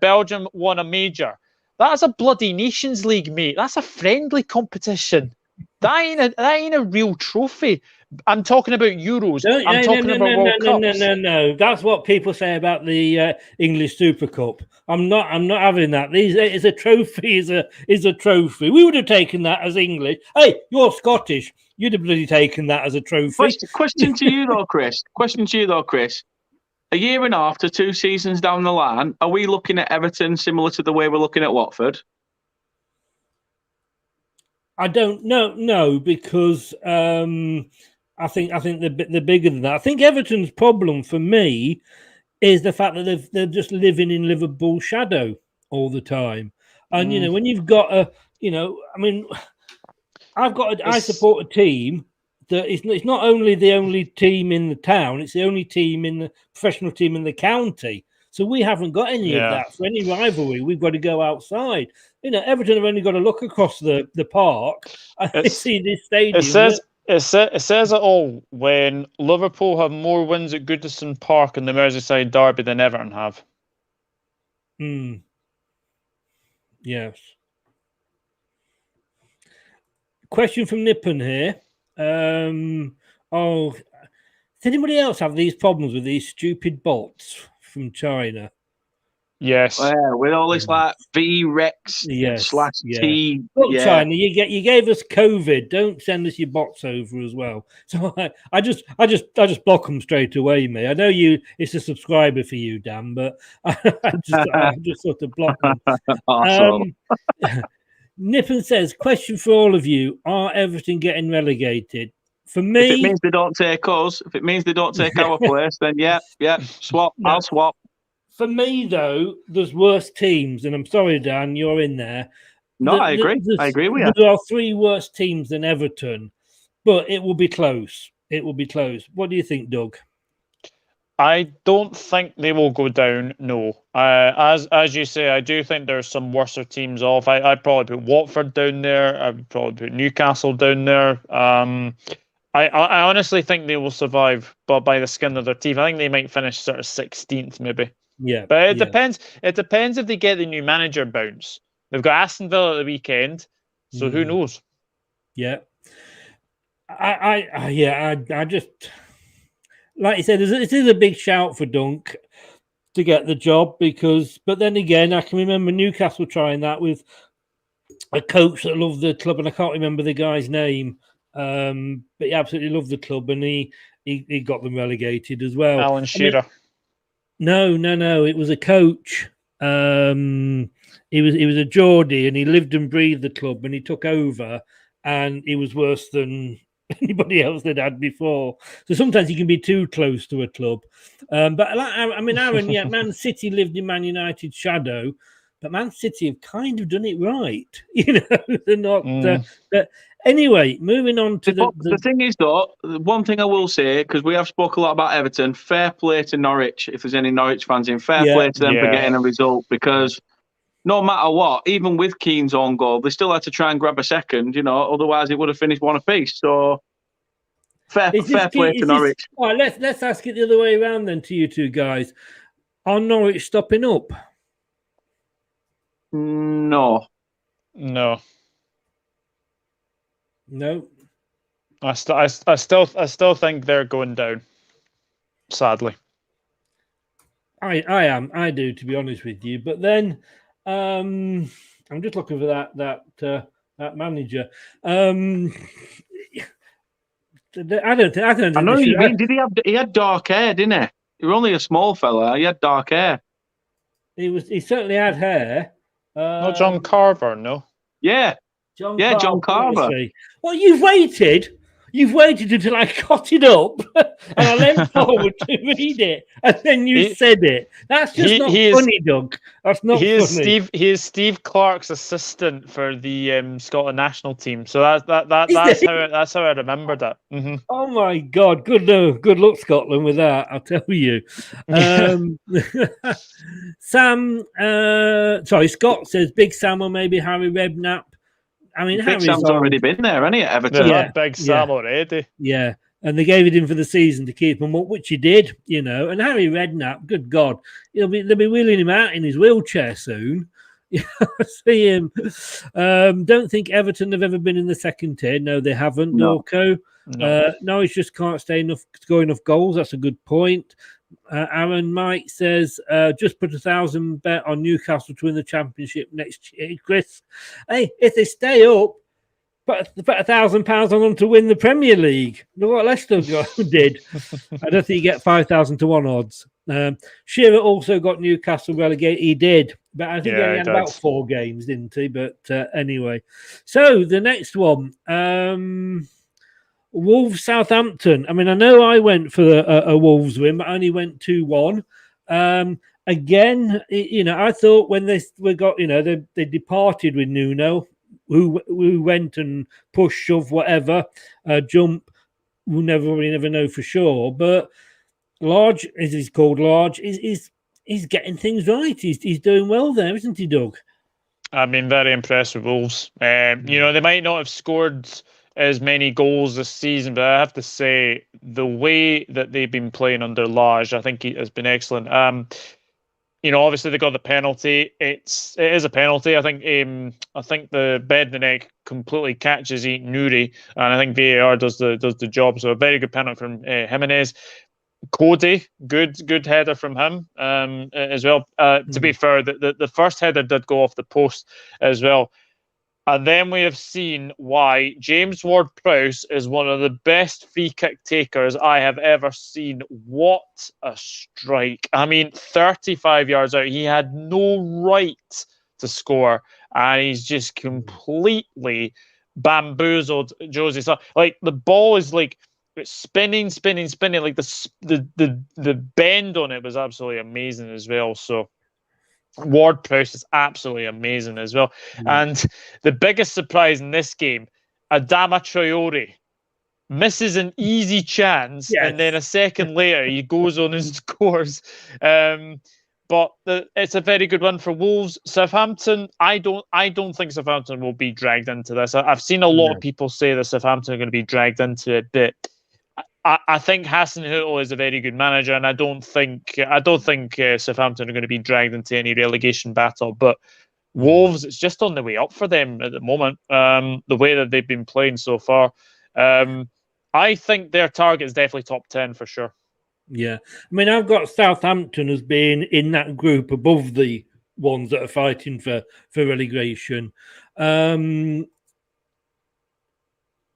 Belgium won a major. That's a bloody Nations League, mate. That's a friendly competition. That ain't a real trophy. I'm talking about Euros. I'm talking about World Cups. No. That's what people say about the English Super Cup. I'm not having that. Is a trophy. Is a trophy. We would have taken that as English. Hey, you're Scottish. You'd have bloody taken that as a trophy. Question to you though, Chris. A year and a half to 2 seasons down the line, are we looking at Everton similar to the way we're looking at Watford? I don't know. No, because I think they're bigger than that. I think Everton's problem for me is the fact that they're just living in Liverpool's shadow all the time. And you know, when you've got I support a team that it's not only the only team in the town, it's the only team in the professional team in the county. So we haven't got any of that. For any rivalry, we've got to go outside. You know, Everton have only got to look across the park and see this stadium. It says it all when Liverpool have more wins at Goodison Park in the Merseyside derby than Everton have. Yes. Question from Nippon here. Does anybody else have these problems with these stupid bots from China? Yes. With all this like VREX /T. Look, China, you gave us COVID. Don't send us your bots over as well. So I just block them straight away, mate. I know it's a subscriber for you, Dan, but I just sort of block them. Awesome. Nippon says, question for all of you: are Everton getting relegated? For me, if it means they don't take us, if it means they don't take our place, then swap. No. I'll swap. For me, though, there's worse teams, and I'm sorry, Dan, you're in there. No, I agree. I agree with you. There are 3 worse teams than Everton, but it will be close. It will be close. What do you think, Doug? I don't think they will go down. No, as you say, I do think there's some worser teams off. I'd probably put Watford down there. I'd probably put Newcastle down there. I honestly think they will survive, but by the skin of their teeth. I think they might finish sort of 16th, maybe. Yeah, but it depends. It depends if they get the new manager bounce. They've got Aston Villa at the weekend, so who knows? Yeah, I just. Like you said, it is a big shout for Dunk to get the job but then again, I can remember Newcastle trying that with a coach that loved the club, and I can't remember the guy's name, but he absolutely loved the club, and he got them relegated as well. Alan Shearer. No, it was a coach. He was a Geordie, and he lived and breathed the club, and he took over, and he was worse than anybody else that had before. So sometimes you can be too close to a club. But I mean, Aaron, Man City lived in Man United's shadow, but Man City have kind of done it right. You know, they're not. But anyway, moving on to the thing is, though, one thing I will say, because we have spoke a lot about Everton, fair play to Norwich. If there's any Norwich fans in, fair play to them for getting a result, because no matter what, even with Keane's own goal, they still had to try and grab a second, you know, otherwise it would have finished 1 apiece. So fair play to Norwich. All right, let's ask it the other way around then to you two guys. Are Norwich stopping up? No. I still think they're going down. Sadly. I am. I do, to be honest with you. But then I'm just looking for that manager. I don't think. I know what you mean. Did he have? He had dark hair, didn't he? He was only a small fella. He had dark hair. He certainly had hair. Not John Carver, no. Yeah. John Carver. Obviously. Well, you've waited. You've waited until I got it up and I leant forward to read it, and then you said it. That's just not funny, Doug. That's not funny. He is Steve Clark's assistant for the Scotland national team. So that's how I remembered it. Mm-hmm. Oh my God! Good luck, Scotland, with that. I'll tell you. Scott says Big Sam or maybe Harry Redknapp. I mean, Big Sam's already been there, hasn't he, at Everton? Yeah, Big Sam already. Yeah, and they gave it in for the season to keep him up, which he did, you know. And Harry Redknapp, good God, they'll be wheeling him out in his wheelchair soon. See him. Don't think Everton have ever been in the second tier. No, they haven't. Norco. No. Norwich just can't score enough goals. That's a good point. Aaron Mike says, just put 1,000 bet on Newcastle to win the championship next year. Chris, hey, if they stay up, put £1,000 on them to win the Premier League. Look what Leicester did. I don't think you get 5,000 to 1 odds. Shearer also got Newcastle relegated. He did, but I think he only had about 4 games, didn't he? But anyway, so the next one. Wolves Southampton. I mean, I know I went for a Wolves win, but I only went 2-1. Again, you know, I thought when they departed with Nuno, who went and push, shove, whatever, jump. We'll never know for sure. But Large, as he's called, Large, he's getting things right. He's doing well there, isn't he, Doug? I've been very impressed with Wolves. You know, they might not have scored as many goals this season, but I have to say the way that they've been playing under Lage, I think it has been excellent. You know, obviously they got the penalty. It is a penalty. I think the Benetiz completely catches Nouri, and I think VAR does the job. So a very good penalty from Jimenez. Cody, good header from him as well. To be fair, the first header did go off the post as well. And then we have seen why James Ward-Prowse is one of the best free kick takers I have ever seen. What a strike. I mean, 35 yards out. He had no right to score. And he's just completely bamboozled Josie. So, like, the ball is like spinning. Like the bend on it was absolutely amazing as well. So Ward-Prowse is absolutely amazing as well. And the biggest surprise in this game, Adama Traore misses an easy chance, and then a second later he goes on and scores. But it's a very good one for Wolves. Southampton, I don't think Southampton will be dragged into this. I've seen a lot of people say that Southampton are going to be dragged into it, but I think Hasenhüttl is a very good manager, and I don't think Southampton are going to be dragged into any relegation battle. But Wolves, it's just on the way up for them at the moment. The way that they've been playing so far, I think their target is definitely top 10 for sure. Yeah, I mean, I've got Southampton as being in that group above the ones that are fighting for relegation.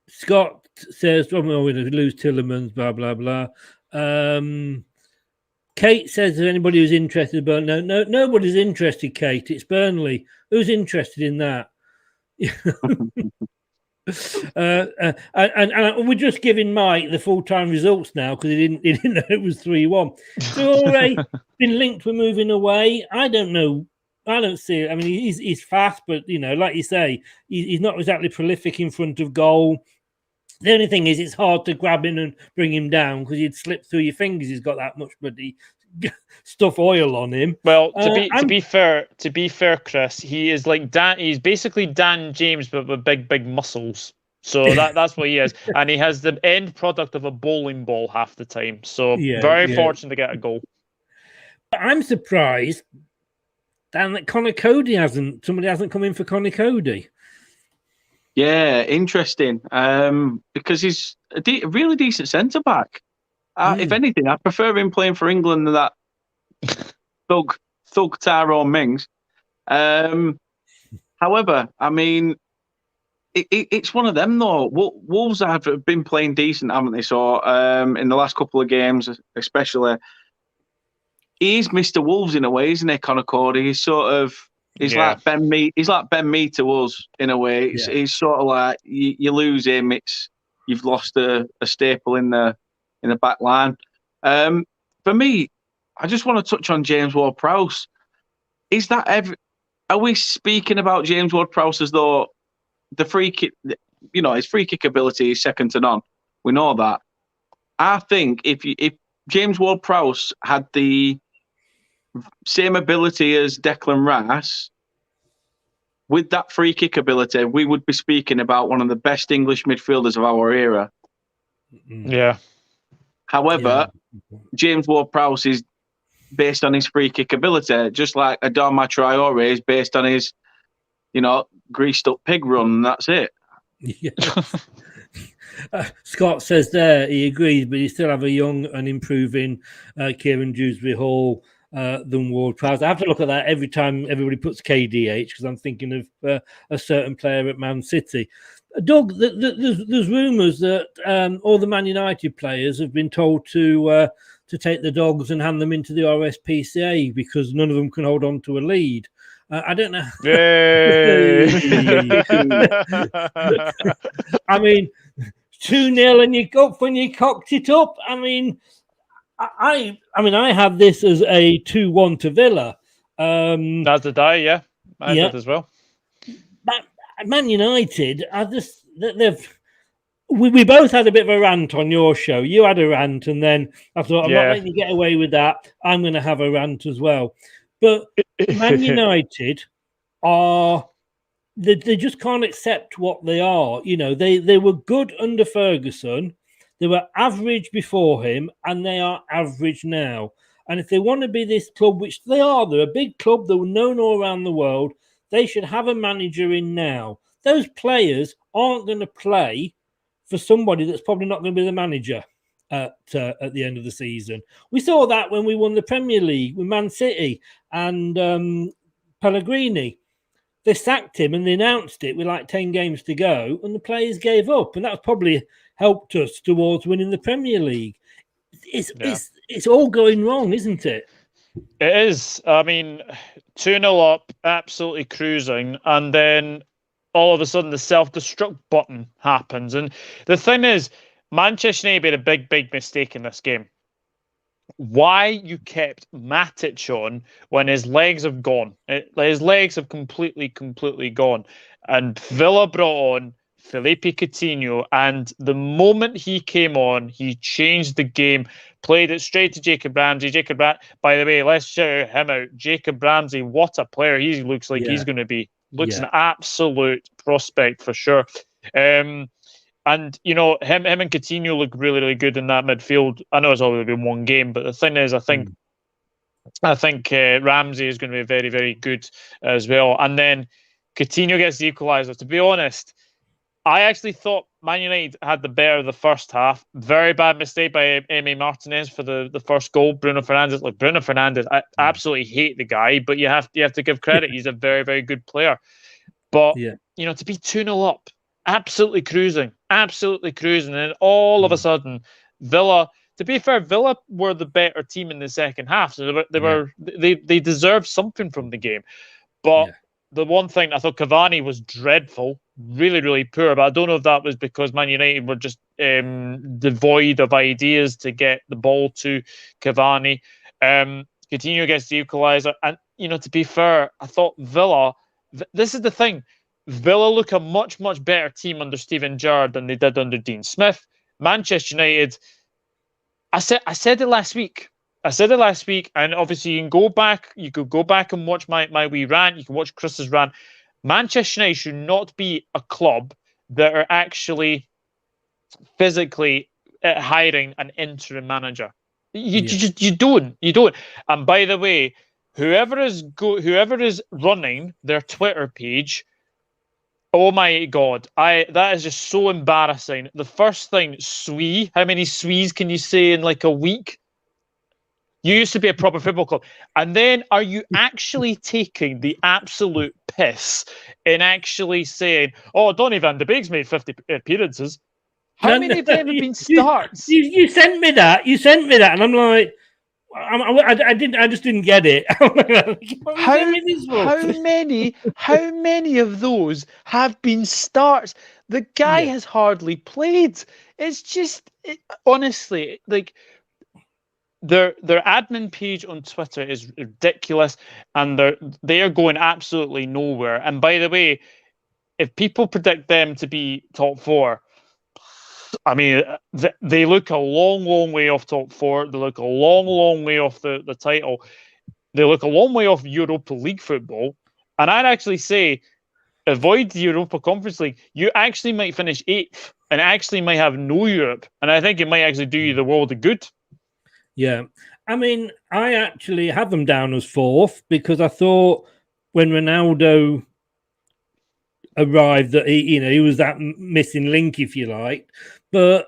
Scott says, well, we're going to lose Tillemans, blah, blah, blah. Kate says, is anybody who's interested? But no, nobody's interested, Kate. It's Burnley. Who's interested in that? And we're just giving Mike the full-time results now because he didn't know it was 3-1. Traore been linked with moving away. I don't know. I don't see it. I mean, he's fast, but, you know, like you say, he's not exactly prolific in front of goal. The only thing is, it's hard to grab him and bring him down because you'd slip through your fingers. He's got that much bloody stuff oil on him. Well, to be fair, Chris, he is like Dan. He's basically Dan James, but with big muscles. So that's what he is, and he has the end product of a bowling ball half the time. So very fortunate to get a goal. But I'm surprised, Dan, that somebody hasn't come in for Conor Cody. Yeah, interesting. Because he's a really decent centre back. If anything, I prefer him playing for England than that thug Tyrone Mings. However, I mean, it's one of them though. Wolves have been playing decent, haven't they? So in the last couple of games, especially, he's Mr. Wolves in a way, isn't he, Conor Cody? He's like Ben Mee. He's like Ben Mee to us in a way. He's sort of like you lose him, you've lost a staple in the back line. For me, I just want to touch on James Ward-Prowse. Is that are we speaking about James Ward-Prowse as though the free kick, his free kick ability is second to none? We know that. I think if James Ward-Prowse had the same ability as Declan Rice, with that free kick ability, we would be speaking about one of the best English midfielders of our era. Yeah. However, James Ward-Prowse is based on his free kick ability, just like Adama Traore is based on his, greased up pig run, and that's it. Yeah. Scott says there he agrees, but you still have a young and improving Kieran Dewsbury-Hall than Ward-Prowse. I have to look at that every time everybody puts KDH because I'm thinking of a certain player at Man City. Doug, there's rumours that all the Man United players have been told to take the dogs and hand them into the RSPCA because none of them can hold on to a lead. I don't know. Yay! I mean, 2-0 and you up when you cocked it up. I mean, I had this as a 2-1 to Villa. As did I, yeah. I did as well. But Man United, we both had a bit of a rant on your show. You had a rant, and then I thought, I'm not letting you get away with that. I'm going to have a rant as well. But Man United they just can't accept what they are. They were good under Ferguson. They were average before him, and they are average now. And if they want to be this club, which they are, they're a big club, they're known all around the world, they should have a manager in now. Those players aren't going to play for somebody that's probably not going to be the manager at the end of the season. We saw that when we won the Premier League with Man City and Pellegrini. They sacked him and they announced it with like 10 games to go, and the players gave up, and that's probably helped us towards winning the Premier League. It's all going wrong, isn't it? It is. I mean, 2-0 up, absolutely cruising, and then all of a sudden the self-destruct button happens. And the thing is, Manchester United made a big, big mistake in this game. Why you kept Matic on when his legs have gone? His legs have completely gone. And Villa brought on Felipe Coutinho, and the moment he came on, he changed the game, played it straight to Jacob Ramsey. By the way, let's shout him out. Jacob Ramsey, what a player he looks like he's going to be. Looks an absolute prospect for sure. And him and Coutinho look really, really good in that midfield. I know it's only been one game, but the thing is, I think Ramsey is going to be very, very good as well. And then Coutinho gets the equaliser. To be honest, I actually thought Man United had the better of the first half. Very bad mistake by Emi Martinez for the first goal. Bruno Fernandes, I absolutely hate the guy, but you have to give credit. He's a very, very good player. But to be 2-0 up, absolutely cruising, and all of a sudden, Villa. To be fair, Villa were the better team in the second half, so they deserved something from the game. But the one thing, I thought Cavani was dreadful, really, really poor. But I don't know if that was because Man United were just devoid of ideas to get the ball to Cavani. Coutinho gets the equaliser. And, to be fair, I thought Villa, this is the thing, Villa look a much, much better team under Steven Gerrard than they did under Dean Smith. Manchester United, I said it last week. And obviously you can go back. You could go back and watch my wee rant. You can watch Chris's rant. Manchester United should not be a club that are actually physically hiring an interim manager. You don't. And by the way, whoever is running their Twitter page, oh my God, that is just so embarrassing. The first thing, how many Swees can you say in like a week? You used to be a proper football club. And then are you actually taking the absolute piss in actually saying, oh, Donny van de Beek's made 50 appearances? How many of them have been starts? You sent me that. You sent me that. And I'm like, I just didn't get it. How many of those have been starts? The guy has hardly played. It's just, honestly, like, their admin page on Twitter is ridiculous, and they are going absolutely nowhere. And by the way, if people predict them to be top 4, I mean, they look a long way off top 4. They look a long way off the title. They look a long way off Europa League football. And I'd actually say, avoid the Europa Conference League. You actually might finish 8th and actually might have no Europe. And I think it might actually do you the world of good. Yeah. I mean, I actually have them down as 4th because I thought when Ronaldo arrived that he was that missing link, if you like. But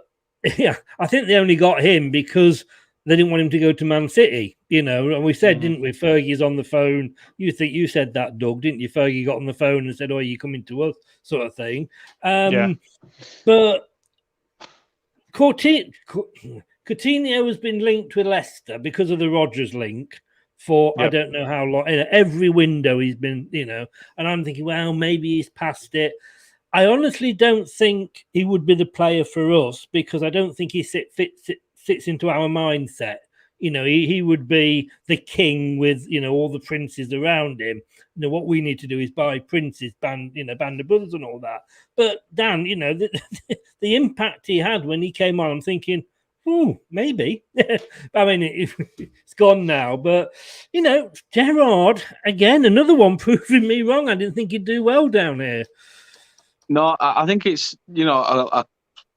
yeah, I think they only got him because they didn't want him to go to Man City, and we said, didn't we? Fergie's on the phone. You said that, Doug, didn't you? Fergie got on the phone and said, "Oh, are you coming to us?" sort of thing. But Coutinho has been linked with Leicester because of the Rodgers link for I don't know how long. Every window he's been, and I'm thinking, well, maybe he's past it. I honestly don't think he would be the player for us because I don't think he fits into our mindset. He would be the king with, all the princes around him. What we need to do is buy princes, Band of Brothers and all that. But Dan, the impact he had when he came on, I'm thinking, maybe. I mean, it's gone now. But, Gerrard, again, another one proving me wrong. I didn't think he'd do well down here. No, I think it's,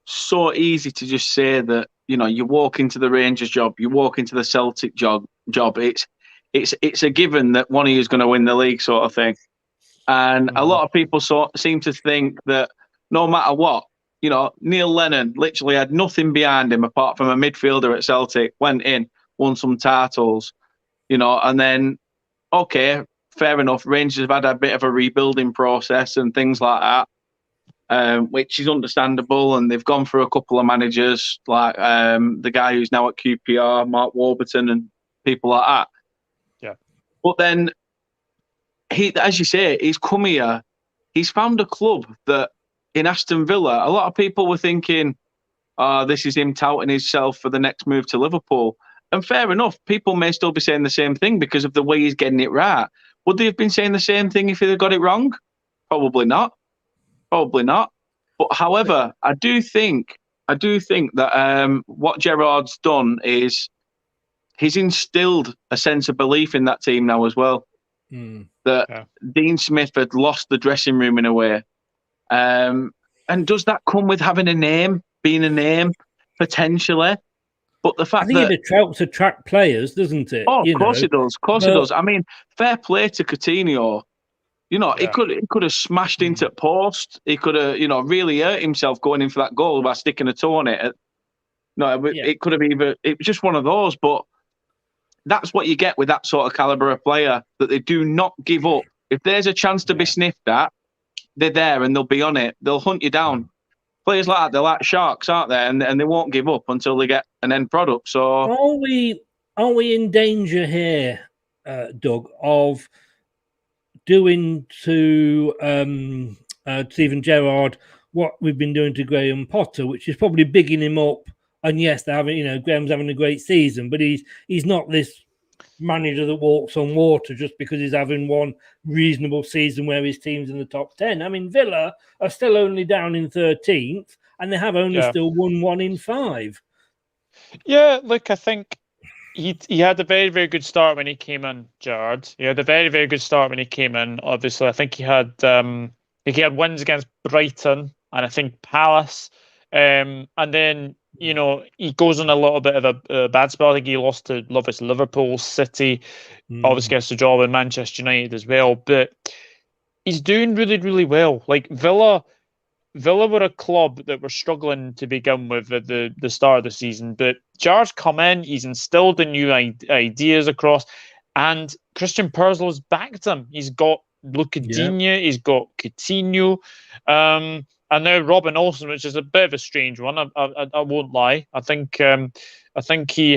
so easy to just say that, you walk into the Rangers job, you walk into the Celtic job. It's a given that one of you is going to win the league, sort of thing. And a lot of people seem to think that no matter what, Neil Lennon literally had nothing behind him apart from a midfielder at Celtic, went in, won some titles, and then, okay, fair enough, Rangers have had a bit of a rebuilding process and things like that. Which is understandable, and they've gone through a couple of managers like the guy who's now at QPR, Mark Warburton, and people like that. Yeah. But then, as you say, he's come here. He's found a club that in Aston Villa, a lot of people were thinking, this is him touting himself for the next move to Liverpool. And fair enough, people may still be saying the same thing because of the way he's getting it right. Would they have been saying the same thing if they got it wrong? Probably not. But however, I do think that what Gerrard's done is he's instilled a sense of belief in that team now as well. Dean Smith had lost the dressing room in a way. And does that come with having a name, being a name, potentially? But the fact that it helps attract players, doesn't it? Oh, of course it does. Of course it does. I mean, fair play to Coutinho. He could have smashed into post. He could have, really hurt himself going in for that goal by sticking a toe on it. It could have either. It was just one of those. But that's what you get with that sort of caliber of player, that they do not give up. If there's a chance to be sniffed at, they're there and they'll be on it. They'll hunt you down. Players like that, they're like sharks, aren't they? And they won't give up until they get an end product. So are we in danger here, Doug, of doing to Steven Gerrard what we've been doing to Graham Potter, which is probably bigging him up? And yes, they're having, Graham's having a great season, but he's not this manager that walks on water just because he's having one reasonable season where his team's in the top 10. I mean, Villa are still only down in 13th, and they have only still won 1 in 5. Yeah, look, I think he had a very, very good start when he came in, Gerrard. He had a very, very good start when he came in. Obviously, I think he had wins against Brighton and I think Palace. And then, he goes on a little bit of a bad spell. I think he lost to Liverpool, City, obviously gets the job in Manchester United as well. But he's doing really, really well. Like Villa, Villa were a club that were struggling to begin with at the start of the season, but Gerrard's come in, he's instilled the new ideas across, and Christian Purzlow's backed him. He's got Luca Digne, he's got Coutinho, and now Robin Olsen, which is a bit of a strange one. I won't lie. I think he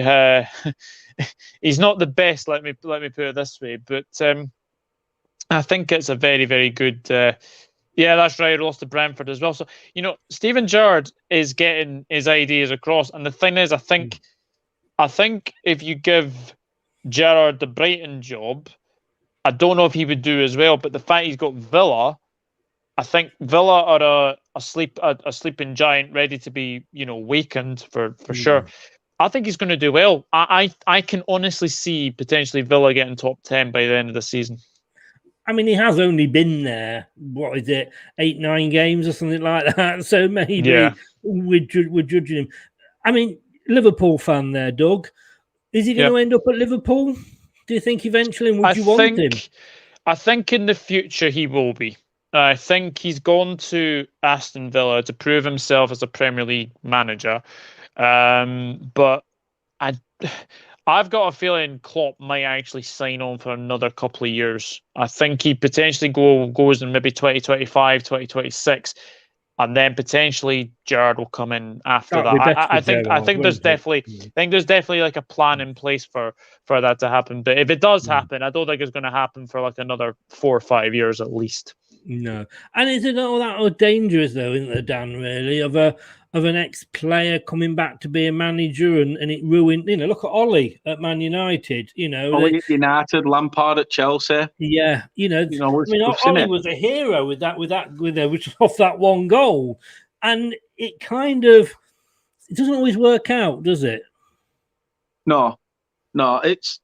he's not the best. Let me put it this way, but I think it's a very, very good. Yeah, that's right. Lost to Brentford as well. So, Steven Gerrard is getting his ideas across. And the thing is, I think if you give Gerrard the Brighton job, I don't know if he would do as well. But the fact he's got Villa, I think Villa are a sleeping giant ready to be, wakened for sure. I think he's going to do well. I can honestly see potentially Villa getting top 10 by the end of the season. I mean, he has only been there, 8-9 games or something like that. So maybe we're judging him. I mean, Liverpool fan there, Doug. Is he going to end up at Liverpool? Do you think eventually? And would you want him? I think in the future he will be. I think he's gone to Aston Villa to prove himself as a Premier League manager. But I've got a feeling Klopp might actually sign on for another couple of years. I think he potentially goes in maybe 2025, 2026, and then potentially Gerrard will come in after that. I think there's definitely like a plan in place for that to happen. But if it does happen, I don't think it's going to happen for like another 4 or 5 years at least. No, and is it all that dangerous though, isn't it, Dan? Really, of an ex-player coming back to be a manager and it ruined. Look at Ollie at Man United. Ollie at United, Lampard at Chelsea. Yeah, Ollie was a hero with off that one goal, and it doesn't always work out, does it? No, it's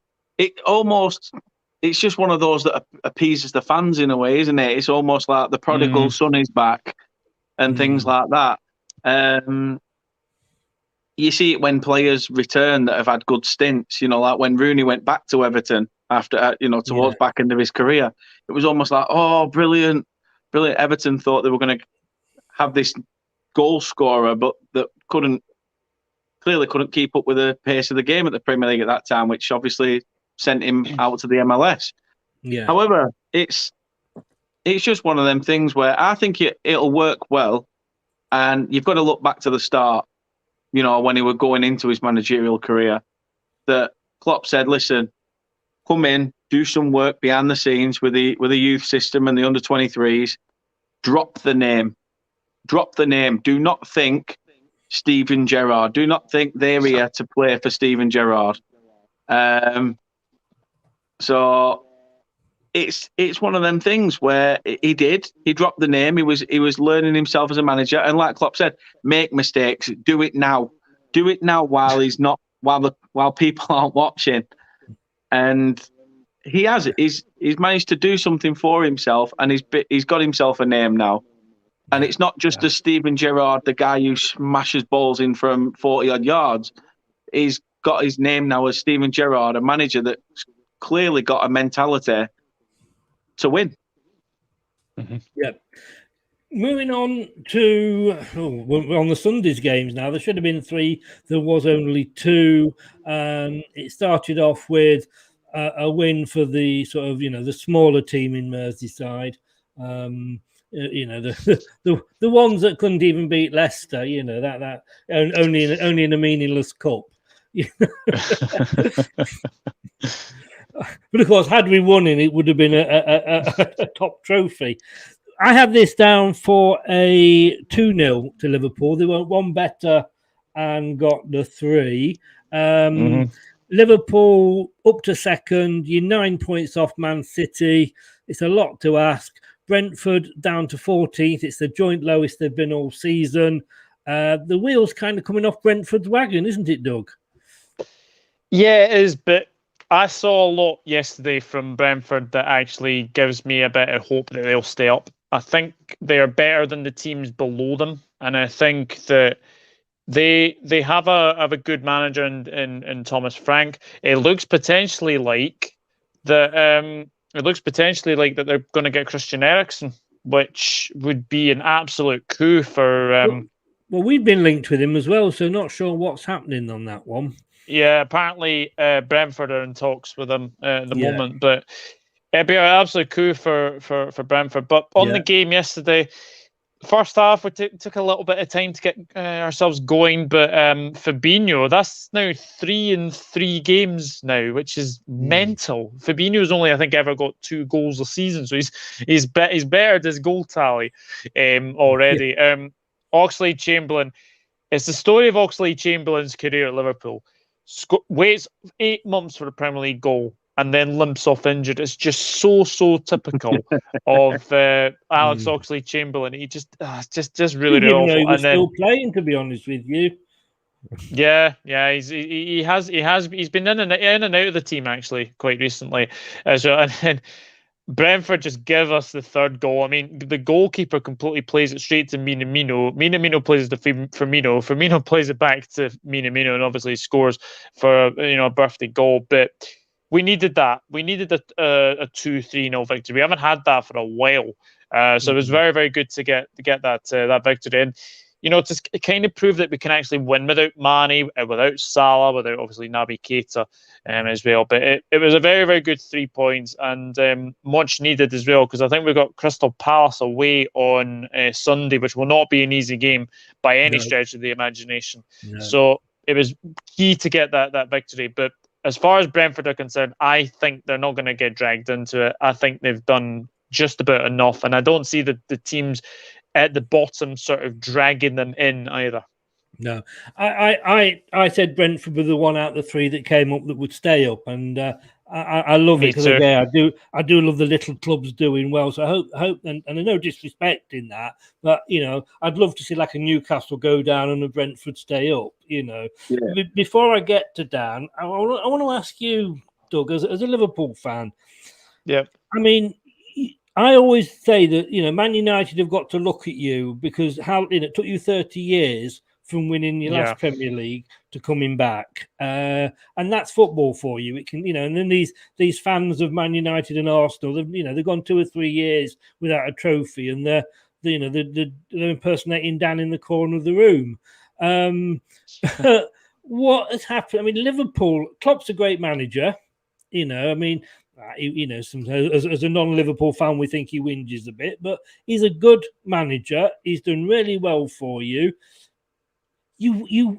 just one of those that appeases the fans in a way, isn't it? It's almost like the prodigal son is back and things like that. You see it when players return that have had good stints, like when Rooney went back to Everton after, towards back end of his career. It was almost like, oh, brilliant. Everton thought they were going to have this goal scorer, but that clearly couldn't keep up with the pace of the game at the Premier League at that time, which obviously sent him out to the MLS. Yeah. However, it's just one of them things where I think it'll work well. And you've got to look back to the start, when he was going into his managerial career, that Klopp said, listen, come in, do some work behind the scenes with the youth system and the under-23s. Drop the name. Do not think Steven Gerrard. Do not think they're here to play for Steven Gerrard. So it's one of them things where he dropped the name. He was learning himself as a manager, and like Klopp said, make mistakes, do it now while he's not while people aren't watching. And he's managed to do something for himself, and he's got himself a name now. And it's not just a Steven Gerrard, the guy who smashes balls in from 40 odd yards. He's got his name now as Steven Gerrard, a manager that's clearly got a mentality to win. Yeah. Moving on to we're on the Sunday's games now. There should have been 3. There was only 2. It started off with a win for the sort of the smaller team in Merseyside. The ones that couldn't even beat Leicester. That only in a meaningless cup. But of course, had we won it would have been a top trophy. I have this down for a 2-0 to Liverpool. They went one better and got the 3. Liverpool up to second. You're 9 points off Man City. It's a lot to ask. Brentford down to 14th. It's the joint lowest they've been all season. The wheel's kind of coming off Brentford's wagon, isn't it, Doug? Yeah, it is, but I saw a lot yesterday from Brentford that actually gives me a bit of hope that they'll stay up. I think they are better than the teams below them, and I think that they have a good manager in Thomas Frank. It looks potentially like that. They're going to get Christian Eriksen which would be an absolute coup for. Well, we've been linked with him as well, so not sure what's happening on that one. Yeah, apparently Brentford are in talks with him at the moment, but it'd be an absolute coup for Brentford. But on the game yesterday, first half we took a little bit of time to get ourselves going, but Fabinho, that's now 3 in 3 games now, which is mental. Fabinho's only, I think, ever got 2 goals a season, so he's bettered his goal tally already. Oxlade-Chamberlain, it's the story of Oxlade-Chamberlain's career at Liverpool. Waits 8 months for a Premier League goal and then limps off injured. It's just so typical of Alex Oxlade-Chamberlain. He just really Didn't know awful. he was And then, still playing, to be honest with you. yeah, he's been in and out of the team actually quite recently. And then Brentford just give us the third goal. I mean, the goalkeeper completely plays it straight to Minamino. Minamino plays it to Firmino. Firmino plays it back to Minamino, and obviously scores for a birthday goal. But we needed that. We needed a 2-3-0 victory. We haven't had that for a while, so it was very, very good to get that victory. And to kind of prove that we can actually win without Mane, without Salah, without obviously Naby Keita as well. But it was a very, very good 3 points and much needed as well, because I think we've got Crystal Palace away on Sunday, which will not be an easy game by any stretch of the imagination. No. So it was key to get that victory. But as far as Brentford are concerned, I think they're not going to get dragged into it. I think they've done just about enough, and I don't see the teams at the bottom sort of dragging them in either. No, I said Brentford were the one out of the 3 that came up that would stay up, and I love it because I do love the little clubs doing well. So I hope and there's no disrespect in that, but I'd love to see like a Newcastle go down and a Brentford stay up. Before I get to Dan, I want to ask you, Doug, as a Liverpool fan. Yeah, I mean, I always say that Man United have got to look at you because it took you 30 years from winning your last Premier League to coming back, and that's football for you. It can, and then these fans of Man United and Arsenal, they've gone 2 or 3 years without a trophy, and they're impersonating Dan in the corner of the room. What has happened? I mean, Liverpool. Klopp's a great manager. Sometimes as a non-Liverpool fan, we think he whinges a bit, but he's a good manager. He's done really well for you. You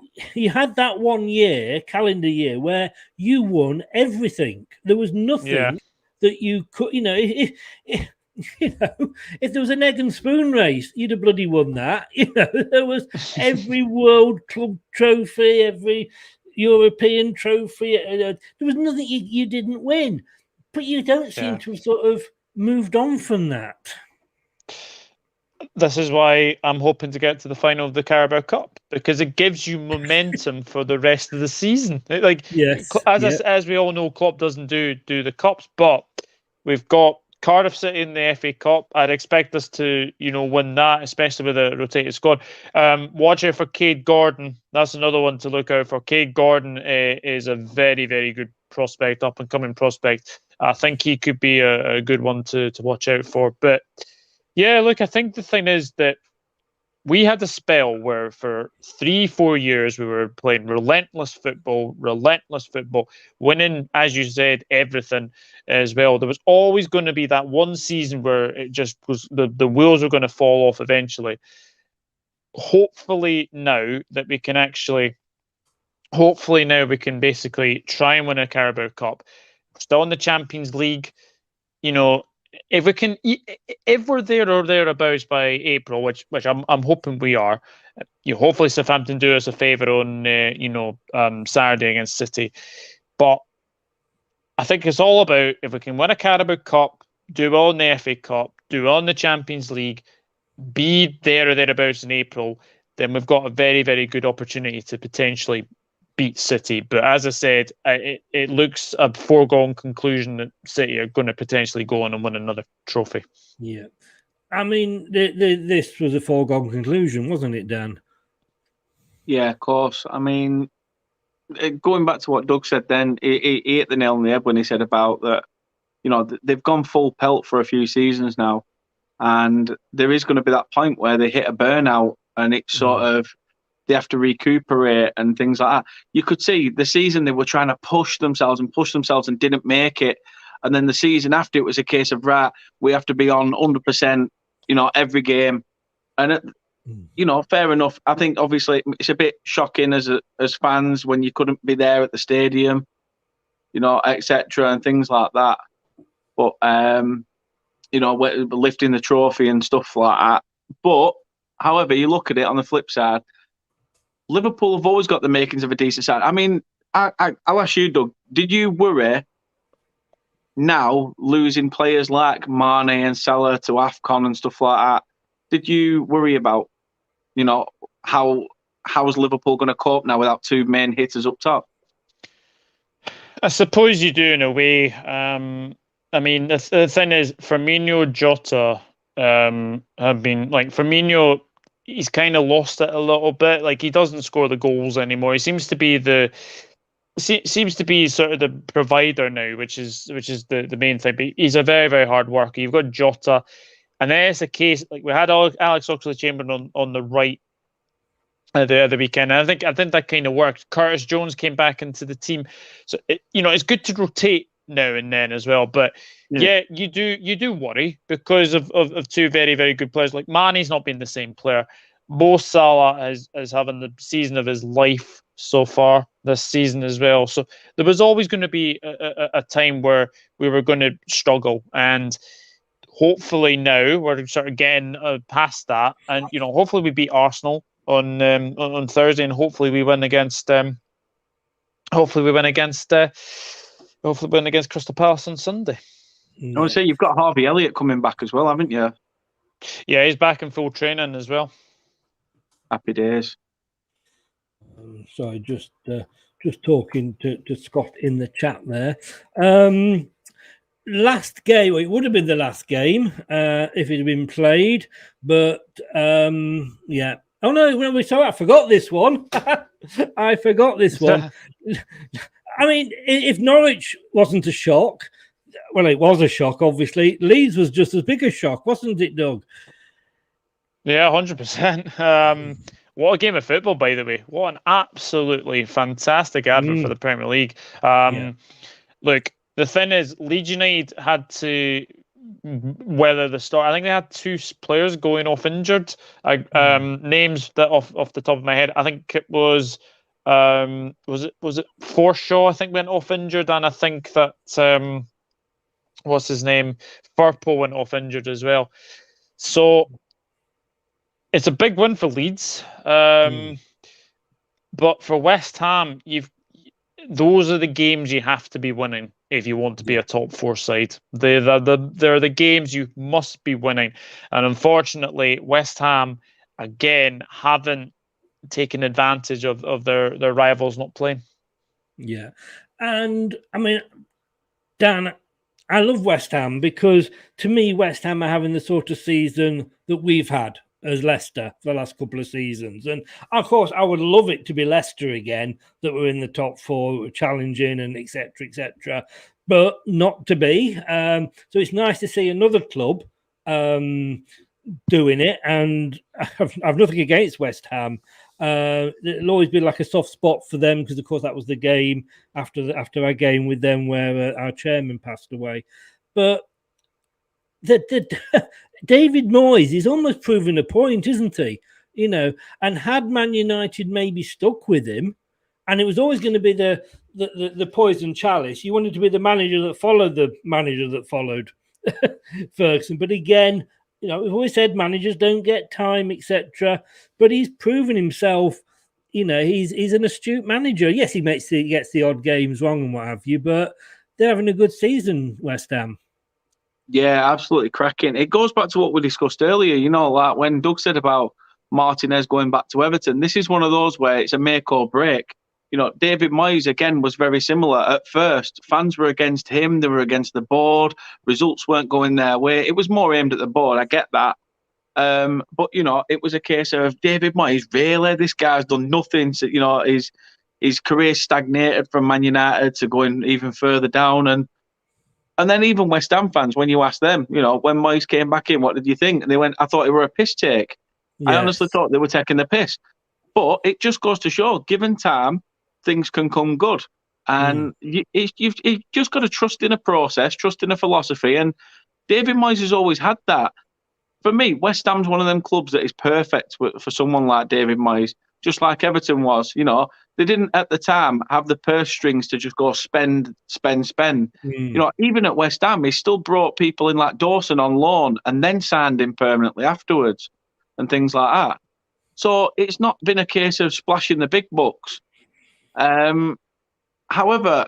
had that 1 year, calendar year, where you won everything. There was nothing that you could, if there was an egg and spoon race, you'd have bloody won that. There was every World Club trophy, every European trophy. There was nothing you didn't win. But you don't seem to have sort of moved on from that. This is why I'm hoping to get to the final of the Carabao Cup, because it gives you momentum for the rest of the season. As we all know, Klopp doesn't do the cups, but we've got Cardiff City in the FA Cup. I'd expect us to, win that, especially with a rotated squad. Watch out for Cade Gordon. That's another one to look out for. Cade Gordon is a very, very good prospect, up and coming prospect. I think he could be a good one to watch out for. But yeah, look, I think the thing is that we had a spell where for 3-4 years we were playing relentless football, winning, as you said, everything as well. There was always going to be that one season where it just was the wheels were going to fall off eventually. Hopefully now we can basically try and win a Carabao Cup. We're still in the Champions League. If we're there or thereabouts by April, which I'm hoping we are, hopefully Southampton do us a favour on Saturday against City. But I think it's all about if we can win a Carabao Cup, do well in the FA Cup, do well in the Champions League, be there or thereabouts in April, then we've got a very, very good opportunity to potentially beat City. But as I said, it looks a foregone conclusion that City are going to potentially go on and win another trophy. Yeah. I mean, this was a foregone conclusion, wasn't it, Dan? Yeah, of course. I mean, going back to what Doug said then, he hit the nail on the head when he said about that, they've gone full pelt for a few seasons now. and there is going to be that point where they hit a burnout, and it's sort of they have to recuperate and things like that. You could see the season they were trying to push themselves and didn't make it, and then the season after it was a case of right, we have to be on 100%, every game, and fair enough. I think obviously it's a bit shocking as fans when you couldn't be there at the stadium, etc. and things like that. But lifting the trophy and stuff like that. But however you look at it, on the flip side, Liverpool have always got the makings of a decent side. I mean, I'll ask you, Doug, did you worry now losing players like Mane and Salah to AFCON and stuff like that? Did you worry about, how is Liverpool going to cope now without two main hitters up top? I suppose you do in a way. I mean, the thing is, Firmino, Jota have been like Firmino. He's kind of lost it a little bit. Like, he doesn't score the goals anymore. He seems to be sort of the provider now, which is the main thing. But he's a very, very hard worker. You've got Jota, and then it's a case like we had Alex Oxlade-Chamberlain on the right the other weekend. And I think that kind of worked. Curtis Jones came back into the team, so it's good to rotate now and then as well. But yeah, you do worry because of two very, very good players. Like, Mane's not been the same player. Mo Salah is having the season of his life so far this season as well. So there was always going to be a time where we were going to struggle, and hopefully now we're sort of getting past that. And hopefully we beat Arsenal on Thursday, and hopefully we win against Crystal Palace on Sunday. I want to say you've got Harvey Elliott coming back as well, haven't you? Yeah, he's back in full training as well. Happy days. Sorry, just talking to Scott in the chat there. Last game, well, it would have been the last game if it had been played, but yeah. Oh no, sorry, I forgot this one. I forgot this one. I mean, if Norwich wasn't a shock, well, it was a shock, obviously. Leeds was just as big a shock, wasn't it, Doug? Yeah, 100%. What a game of football, by the way. What an absolutely fantastic advert for the Premier League. Look, the thing is, Leeds United had to weather the storm. I think they had two players going off injured. Names that off the top of my head. I think it was it Forshaw, I think, went off injured, and I think that what's his name, Firpo, went off injured as well. So it's a big win for Leeds, but for West Ham, those are the games you have to be winning if you want to be a top four side. They're the games you must be winning, and unfortunately, West Ham again haven't taking advantage of their rivals not playing. Yeah. And I mean, Dan, I love West Ham because to me, West Ham are having the sort of season that we've had as Leicester for the last couple of seasons. And of course, I would love it to be Leicester again, that were in the top four, were challenging and etc., but not to be. So it's nice to see another club doing it. And I've nothing against West Ham. It'll always be like a soft spot for them because, of course, that was the game after our game with them where our chairman passed away. But David Moyes is almost proving a point, isn't he? And had Man United maybe stuck with him, and it was always going to be the poison chalice. You wanted to be the manager that followed the manager that followed Ferguson. But again, we've always said managers don't get time, etc. But he's proven himself. He's an astute manager. Yes, he gets the odd games wrong and what have you, but they're having a good season, West Ham. Yeah, absolutely cracking. It goes back to what we discussed earlier. Like when Doug said about Martinez going back to Everton, this is one of those where it's a make or break. David Moyes, again, was very similar. At first, fans were against him. They were against the board. Results weren't going their way. It was more aimed at the board. I get that. But, it was a case of David Moyes, really? This guy's done nothing. To, his career stagnated from Man United to going even further down. And And then even West Ham fans, when you ask them, when Moyes came back in, what did you think? And they went, I thought it were a piss take. I honestly thought they were taking the piss. But it just goes to show, given time, things can come good. And you've just got to trust in a process, trust in a philosophy. And David Moyes has always had that. For me, West Ham's one of them clubs that is perfect for someone like David Moyes, just like Everton was. They didn't at the time have the purse strings to just go spend. Even at West Ham, he still brought people in like Dawson on loan and then signed him permanently afterwards and things like that. So it's not been a case of splashing the big bucks. However,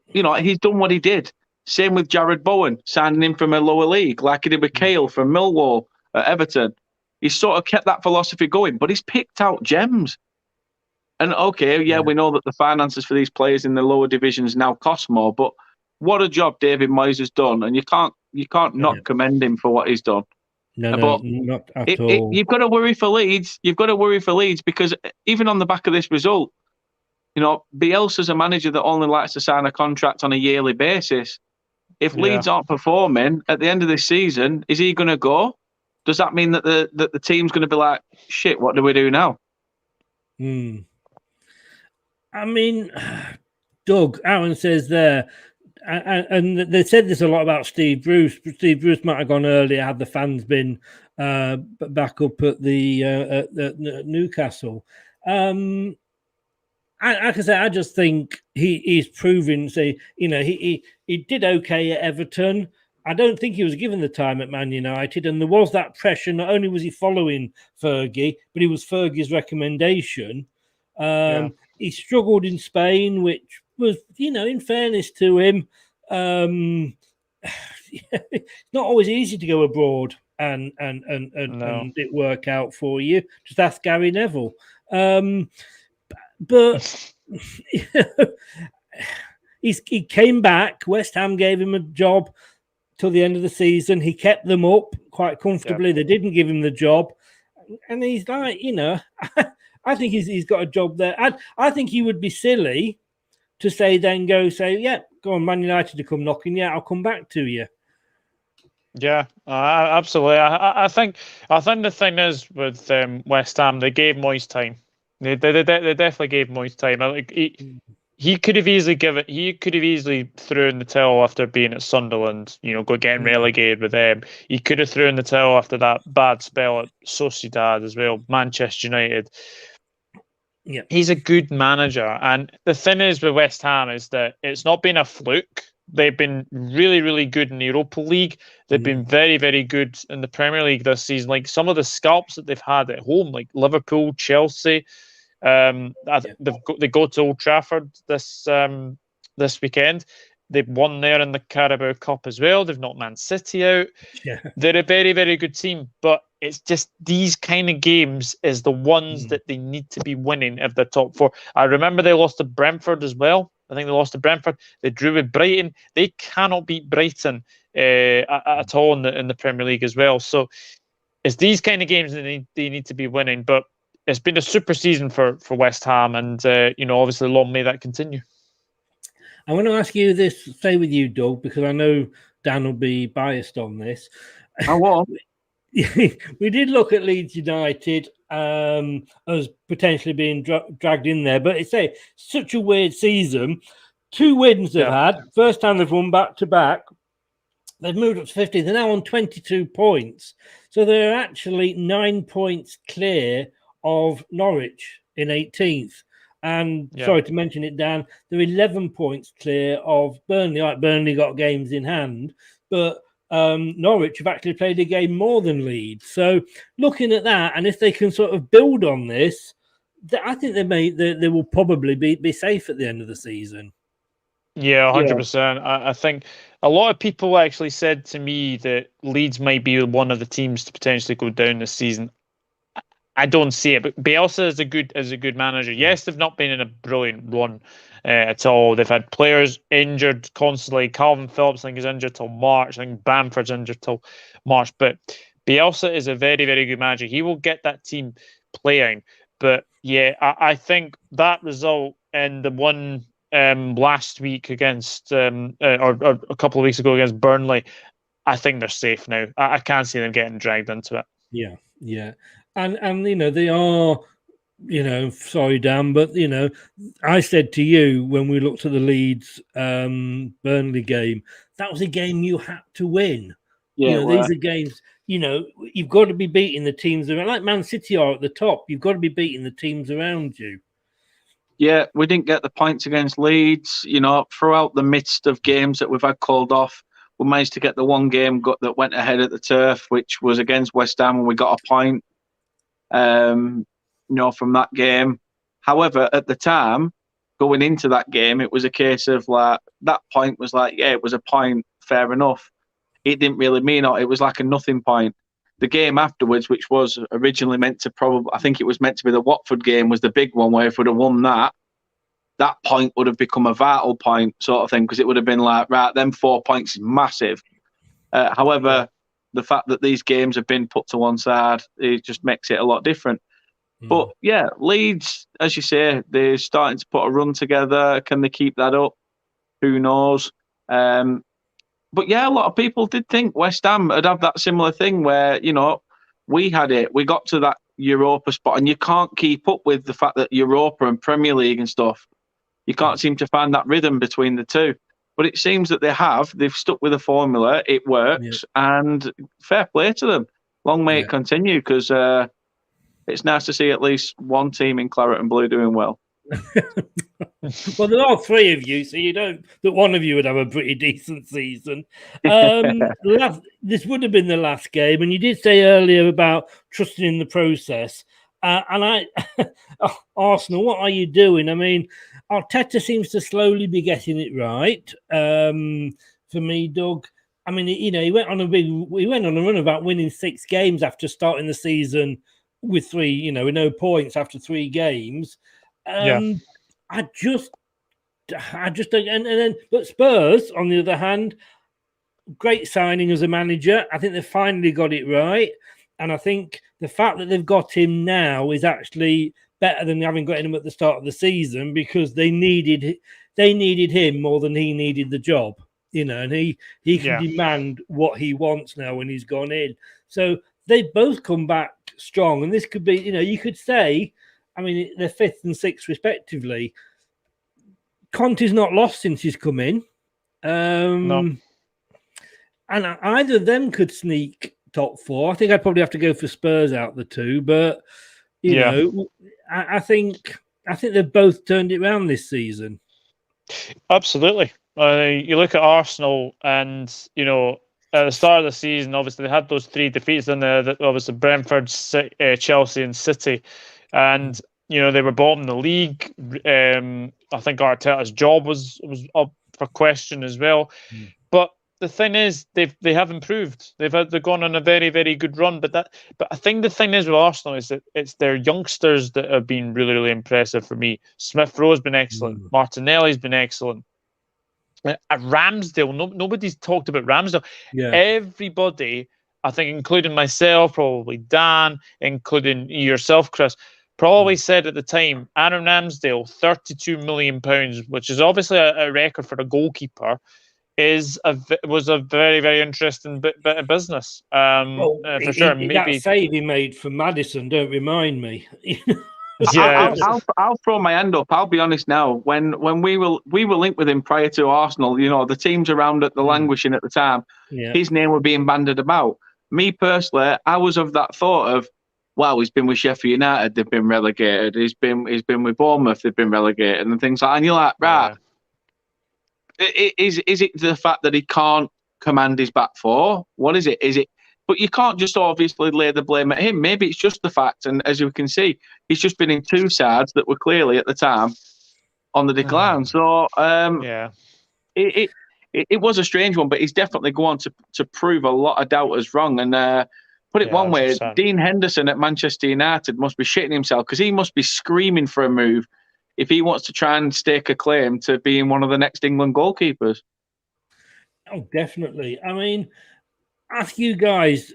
he's done what he did. Same with Jared Bowen, signing him from a lower league, like he did with Kale from Millwall at Everton. He's sort of kept that philosophy going, but he's picked out gems. And we know that the finances for these players in the lower divisions now cost more, but what a job David Moyes has done, and you can't not commend him for what he's done. No, not at all. You've got to worry for Leeds. You've got to worry for Leeds because even on the back of this result, Bielsa's a manager that only likes to sign a contract on a yearly basis. If Leeds aren't performing at the end of this season, is he going to go? Does that mean that the team's going to be like, shit, what do we do now? I mean, Doug, Aaron says there, and they said this a lot about Steve Bruce. Steve Bruce might have gone earlier had the fans been back up at the Newcastle. Like I say, I just think he's proven. He did okay at Everton. I don't think he was given the time at Man United, and there was that pressure. Not only was he following Fergie, but he was Fergie's recommendation. He struggled in Spain, which was, in fairness to him, it's not always easy to go abroad and it work out for you. Just ask Gary Neville. But he came back. West Ham gave him a job till the end of the season. He kept them up quite comfortably. They didn't give him the job, and he's like, I think he's got a job there. I think he would be silly to say, yeah, go on, Man United to come knocking. Yeah, I'll come back to you. Yeah, absolutely. I think the thing is with West Ham, they gave Moyes time. They definitely gave Moyes time. Like he could have easily threw in the towel after being at Sunderland. Getting relegated with them. He could have thrown in the towel after that bad spell at Sociedad as well, Manchester United. Yeah, he's a good manager, and the thing is with West Ham is that it's not been a fluke. They've been really, really good in the Europa League. They've been very, very good in the Premier League this season. Like some of the scalps that they've had at home, like Liverpool, Chelsea. They go to Old Trafford this weekend. They've won there in the Carabao Cup as well. They've knocked Man City out. Yeah. They're a very, very good team, but it's just these kind of games is the ones that they need to be winning if they're top four. I remember they lost to Brentford as well. I think they lost to Brentford. They drew with Brighton. They cannot beat Brighton at all in the Premier League as well. So it's these kind of games that they need to be winning. But it's been a super season for West Ham, and obviously long may that continue. I want to ask you this, stay with you, Doug, because I know Dan will be biased on this. I won't. We did look at Leeds United as potentially being dragged in there, but it's such a weird season. 2 wins they've had. First time they've won back-to-back. They've moved up to 50. They're now on 22 points. So they're actually 9 points clear of Norwich in 18th. And sorry to mention it, Dan, they're 11 points clear of Burnley. Right, Burnley got games in hand, but Norwich have actually played a game more than Leeds. So looking at that, and if they can sort of build on this, I think they will probably be safe at the end of the season. Yeah, 100%. I think a lot of people actually said to me that Leeds might be one of the teams to potentially go down this season. I don't see it, but Bielsa is a good manager. Yes, they've not been in a brilliant run at all. They've had players injured constantly. Calvin Phillips, I think, is injured till March. I think Bamford's injured till March. But Bielsa is a very, very good manager. He will get that team playing. But yeah, I think that result and the one last week against, or a couple of weeks ago against Burnley, I think they're safe now. I can't see them getting dragged into it. Yeah. And they are, sorry, Dan, but, I said to you when we looked at the Leeds Burnley game, that was a game you had to win. Yeah, these are games, you've got to be beating the teams around, like Man City are at the top. You've got to be beating the teams around you. Yeah, we didn't get the points against Leeds. Throughout the midst of games that we've had called off, we managed to get the one game that went ahead at the Turf, which was against West Ham, and we got a point, from that game. However, at the time, going into that game, it was a case of like, that point was like, yeah, it was a point, fair enough. It didn't really mean it. It was like a nothing point. The game afterwards, which was originally meant to I think it was meant to be the Watford game, was the big one where if we'd have won that point would have become a vital point sort of thing, because it would have been like, right, them 4 points is massive. However, the fact that these games have been put to one side, it just makes it a lot different. But yeah, Leeds, as you say, they're starting to put a run together. Can they keep that up? Who knows? But yeah, a lot of people did think West Ham would have that similar thing where, we had it. We got to that Europa spot, and you can't keep up with the fact that Europa and Premier League and stuff, you can't seem to find that rhythm between the two. But it seems that they have. They've stuck with the formula. It works, and fair play to them. Long may it continue, because it's nice to see at least one team in claret and blue doing well. Well, there are three of you, so you don't that one of you would have a pretty decent season. This would have been the last game, and you did say earlier about trusting in the process. Arsenal, what are you doing? I mean, Arteta seems to slowly be getting it right. For me, Doug. I mean, he went on a run about winning 6 games after starting the season with 3, with no points after 3 games. I just don't. But Spurs, on the other hand, great signing as a manager. I think they finally got it right, and I think the fact that they've got him now is actually better than having got him at the start of the season, because they needed him more than he needed the job. And he can demand what he wants now when he's gone in. So they both come back strong, and this could be, you could say, I mean, they're 5th and 6th respectively. Conte's not lost since he's come in. No. And either of them could sneak top 4. I think I'd probably have to go for Spurs out the 2, but I think they've both turned it around this season. Absolutely. You look at Arsenal, and at the start of the season, obviously they had those 3 defeats in there. Obviously Brentford, Chelsea, and City, and they were bottom in the league. I think Arteta's job was up for question as well. But the thing is, they have improved. They've gone on a very, very good run. But I think the thing is with Arsenal is that it's their youngsters that have been really, really impressive for me. Smith Rowe's been excellent. Martinelli's been excellent. At Ramsdale, nobody's talked about Ramsdale. Everybody, I think, including myself, probably Dan, including yourself, Chris, probably said at the time, Aaron Ramsdale, £32 million, which is obviously a record for a goalkeeper, was a very, very interesting bit of business. For sure. Maybe that save he made for Maddison, don't remind me. I'll throw my hand up. I'll be honest now. When we were linked with him prior to Arsenal, the teams around at the languishing at the time, his name were being bandied about. Me personally, I was of that thought of, wow, he's been with Sheffield United, they've been relegated. He's been with Bournemouth, they've been relegated, and things like that. And you're like, right, is it the fact that he can't command his back four? What is it? Is it? But you can't just obviously lay the blame at him. Maybe it's just the fact, and as you can see, he's just been in 2 sides that were clearly at the time on the decline. So it was a strange one, but he's definitely going to prove a lot of doubters wrong. And put it one way, 100%. Dean Henderson at Manchester United must be shitting himself, because he must be screaming for a move if he wants to try and stake a claim to being one of the next England goalkeepers. Oh, definitely. I mean, ask you guys,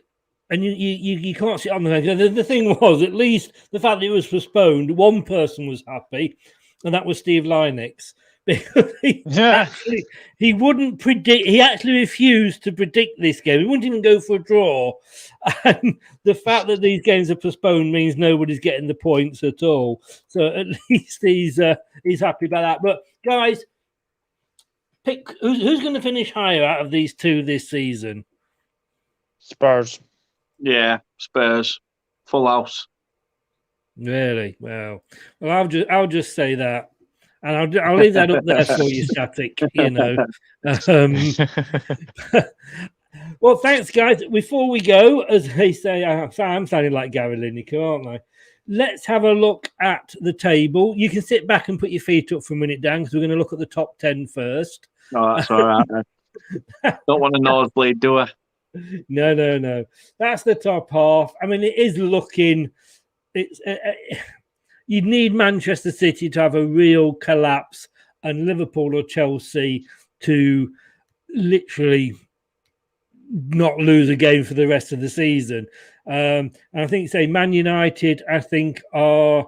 and you can't sit on the thing was, at least the fact that it was postponed, one person was happy, and that was Steve Lynex. because he wouldn't predict. He actually refused to predict this game. He wouldn't even go for a draw. And the fact that these games are postponed means nobody's getting the points at all. So at least he's happy about that. But guys, pick who's going to finish higher out of these two this season. Spurs. Yeah, Spurs. Full house. Really? Well, I'll just say that, and I'll leave that up there for you, Static. You know. Well, thanks, guys. Before we go, as they say, I'm sounding like Gary Lineker, aren't I? Let's have a look at the table. You can sit back and put your feet up for a minute, Dan, because we're going to look at the top 10 first. Oh, that's all right. Don't want a nosebleed, do I? No. That's the top half. I mean, it is looking. It's you'd need Manchester City to have a real collapse and Liverpool or Chelsea to literally not lose a game for the rest of the season. And I think, say, Man United, I think, are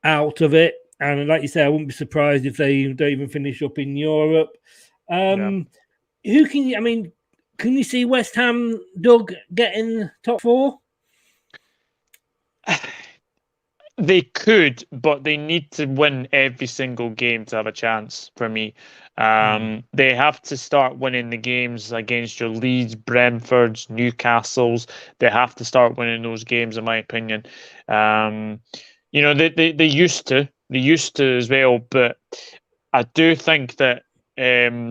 out of it. And like you say, I wouldn't be surprised if they don't even finish up in Europe. Who can you see West Ham, Doug, getting top 4? They could, but they need to win every single game to have a chance for me. They have to start winning the games against your Leeds, Brentfords, Newcastles. They have to start winning those games, in my opinion. You know, they used to. They used to as well, but I do think that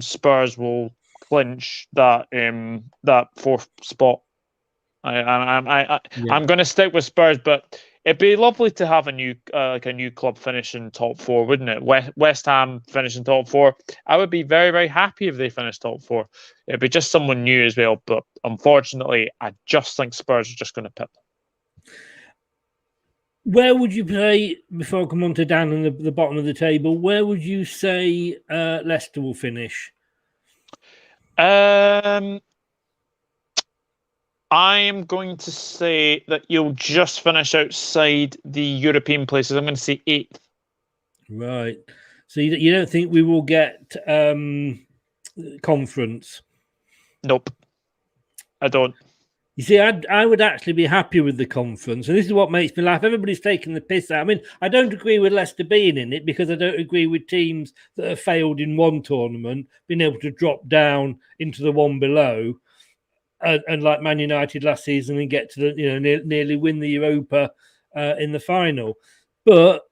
Spurs will clinch that 4th spot. I'm going to stick with Spurs, but it'd be lovely to have a new club finish in top 4, wouldn't it? West Ham finish in top 4. I would be very, very happy if they finished top 4. It'd be just someone new as well, but unfortunately, I just think Spurs are just going to pip them. Where would you say, before I come on to Dan and the bottom of the table, where would you say Leicester will finish? I am going to say that you'll just finish outside the European places. I'm going to say 8th. Right. So you don't think we will get conference? Nope. I don't. You see, I would actually be happy with the conference, and this is what makes me laugh. Everybody's taking the piss out. I mean, I don't agree with Leicester being in it because I don't agree with teams that have failed in one tournament being able to drop down into the one below, and like Man United last season and get to the nearly win the Europa in the final. But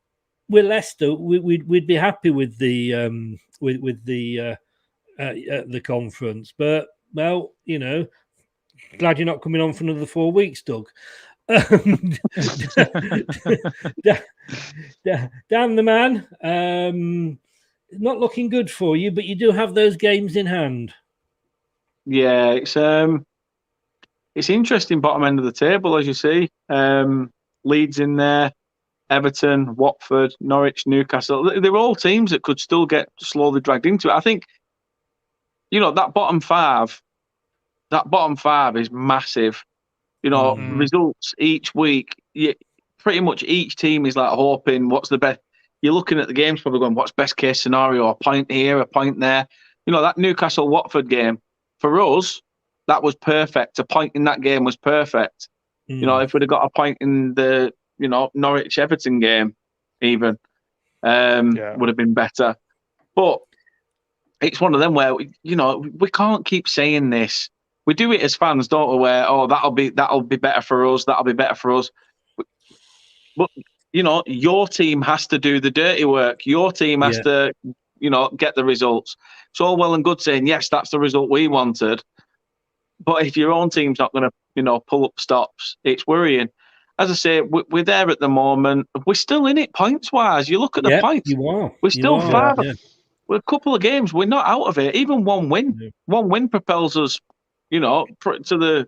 with Leicester, we'd be happy with the conference. But well, glad you're not coming on for another 4 weeks, Doug. Damn the man. Not looking good for you, but you do have those games in hand. Yeah, it's interesting bottom end of the table, as you see. Leeds in there, Everton, Watford, Norwich, Newcastle. They're all teams that could still get slowly dragged into it. I think, that bottom five is massive. Results each week. Pretty much each team is like hoping what's the best. You're looking at the games probably going, what's best case scenario? A point here, a point there. That Newcastle-Watford game, for us, that was perfect. A point in that game was perfect. If we'd have got a point in the, Norwich-Everton game, even, would have been better. But it's one of them where, we can't keep saying this. We do it as fans, don't we? Where that'll be better for us. That'll be better for us. But your team has to do the dirty work. Your team has to, get the results. It's all well and good saying yes, that's the result we wanted. But if your own team's not going to, pull up stops, it's worrying. As I say, we're there at the moment. We're still in it points wise. You look at the points. You are. We're still 5. Yeah. We're a couple of games. We're not out of it. Even one win. Yeah. One win propels us. To the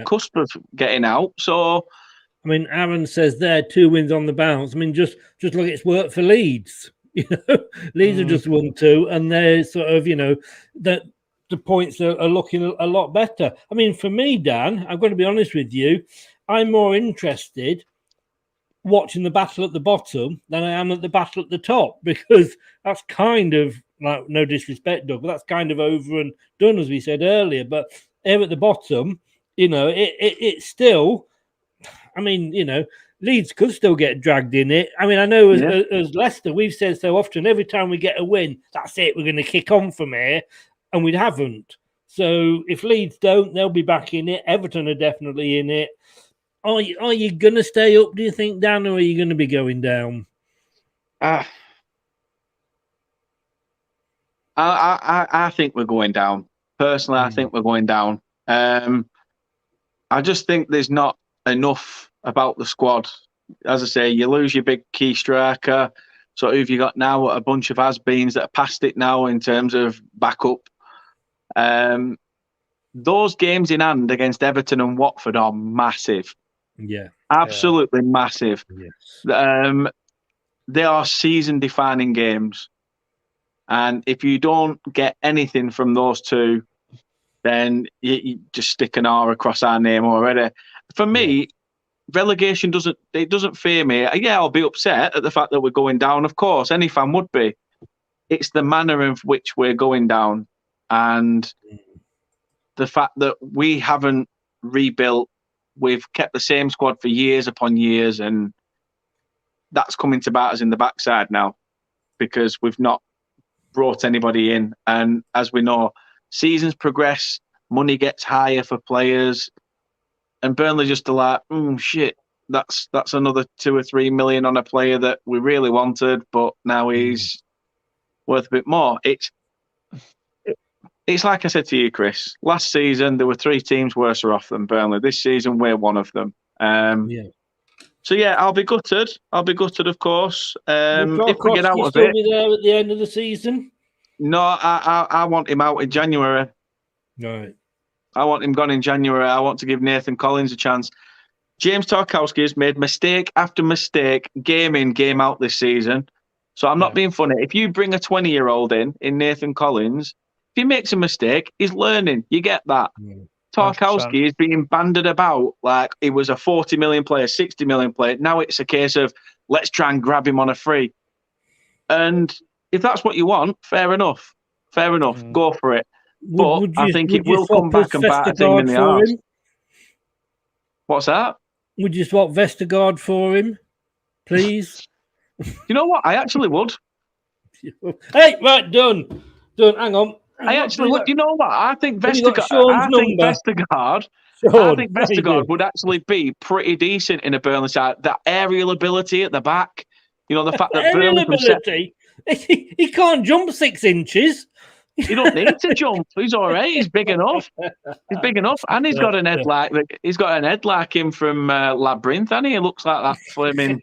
cusp of getting out. So, I mean, Aaron says there 2 wins on the bounce. I mean, just look, it's worked for Leeds. Leeds have just won 2, and they're sort of, that the points are looking a lot better. I mean, for me, Dan, I'm going to be honest with you. I'm more interested watching the battle at the bottom than I am at the battle at the top, because that's kind of, like, no disrespect, Doug, but that's kind of over and done, as we said earlier. But here at the bottom, you know, it's still, I mean, you know, Leeds could still get dragged in it. I mean, I know as Leicester, we've said so often, every time we get a win, that's it, we're going to kick on from here, and we haven't. So if Leeds don't, they'll be back in it. Everton are definitely in it. Are you going to stay up, do you think, Dan, or are you going to be going down? I think we're going down. Personally, I think we're going down. I just think there's not enough about the squad. As I say, you lose your big key striker. So who've you got now? A bunch of has-beens that are past it now in terms of backup. Those games in hand against Everton and Watford are massive. Yeah. Absolutely massive. Yes. They are season-defining games. And if you don't get anything from those two, then you just stick an R across our name already. For me, relegation doesn't fear me. Yeah, I'll be upset at the fact that we're going down. Of course, any fan would be. It's the manner in which we're going down, and the fact that we haven't rebuilt. We've kept the same squad for years upon years, and that's coming to bite us in the backside now because we've not brought anybody in. And as we know, seasons progress, money gets higher for players, and Burnley just are like, shit, that's another 2 or 3 million on a player that we really wanted, but now he's worth a bit more. It's like I said to you, Chris, last season there were 3 teams worse off than Burnley. This season we're one of them. So yeah, I'll be gutted. Of course. If we get out of it, be there at the end of the season. No, I want him out in January. Right. I want him gone in January. I want to give Nathan Collins a chance. James Tarkowski has made mistake after mistake, game in, game out this season. So I'm not being funny. If you bring a 20-year-old in Nathan Collins, if he makes a mistake, he's learning. You get that. Tarkowski is being banded about like he was a 40 million player, 60 million player. Now it's a case of let's try and grab him on a free. And if that's what you want, fair enough. Go for it. But I think it will come back and bite a thing in the arse. What's that? Would you swap Vestergaard for him, please? You know what? I actually would. Hey, right, done. Hang on. I actually would. You know what? I think Vestergaard would actually be pretty decent in a Burnley side. That aerial ability at the back. You know, the fact that Burnley ability. He can't jump 6 inches. He don't need to jump. He's all right. He's big enough. And he's got an head like him from Labyrinth, and he looks like that flaming.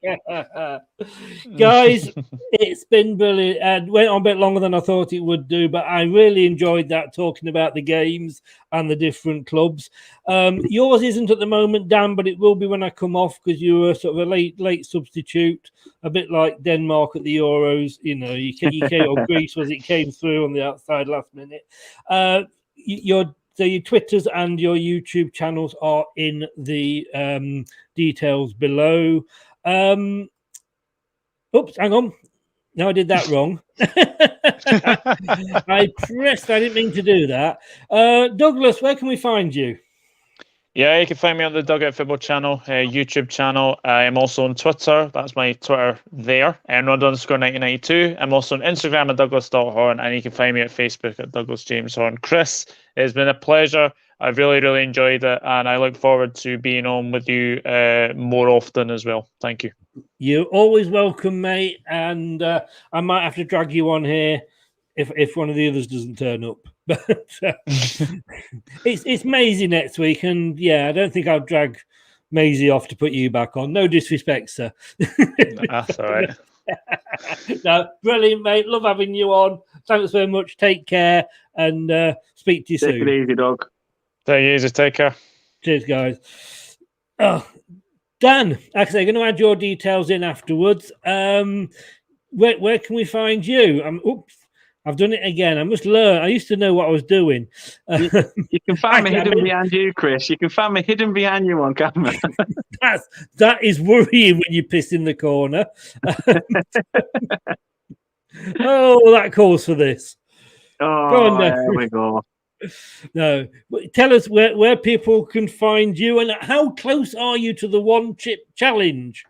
Guys, it's been brilliant. Went on a bit longer than I thought it would do, but I really enjoyed that, talking about the games and the different clubs. Yours isn't at the moment, Dan, but it will be when I come off, because you were sort of a late substitute, a bit like Denmark at the Euros. You know, you came, or Greece was, it came through on the outside last minute. Your Twitters and your YouTube channels are in the details below. Oops, hang on. No, I did that wrong. I didn't mean to do that. Douglas, where can we find you? Yeah, you can find me on the Dugout Football channel, YouTube channel. I am also on Twitter. That's my Twitter there, Rod_1992. I'm also on Instagram at Douglas.Horn, and you can find me at Facebook at Douglas James Horn. Chris, it's been a pleasure. I've really enjoyed it, and I look forward to being on with you more often as well. Thank you. You're always welcome, mate, and I might have to drag you on here if one of the others doesn't turn up. But it's Maisie next week, and yeah, I don't think I'll drag Maisie off to put you back on. No disrespect, sir. That's all right. No, brilliant, mate. Love having you on. Thanks very much. Take care, and speak to you soon. Take it easy, dog. Take it easy. Take care. Cheers, guys. Oh, Dan, actually, I'm going to add your details in afterwards. Where can we find you? Oops. I've done it again. I must learn. I used to know what I was doing. You can find me hidden behind you, Chris. You can find me hidden behind you on camera. That is worrying when you piss in the corner. Oh, that calls for this. Oh, Go on, there we go. No, tell us where people can find you and how close are you to the one chip challenge?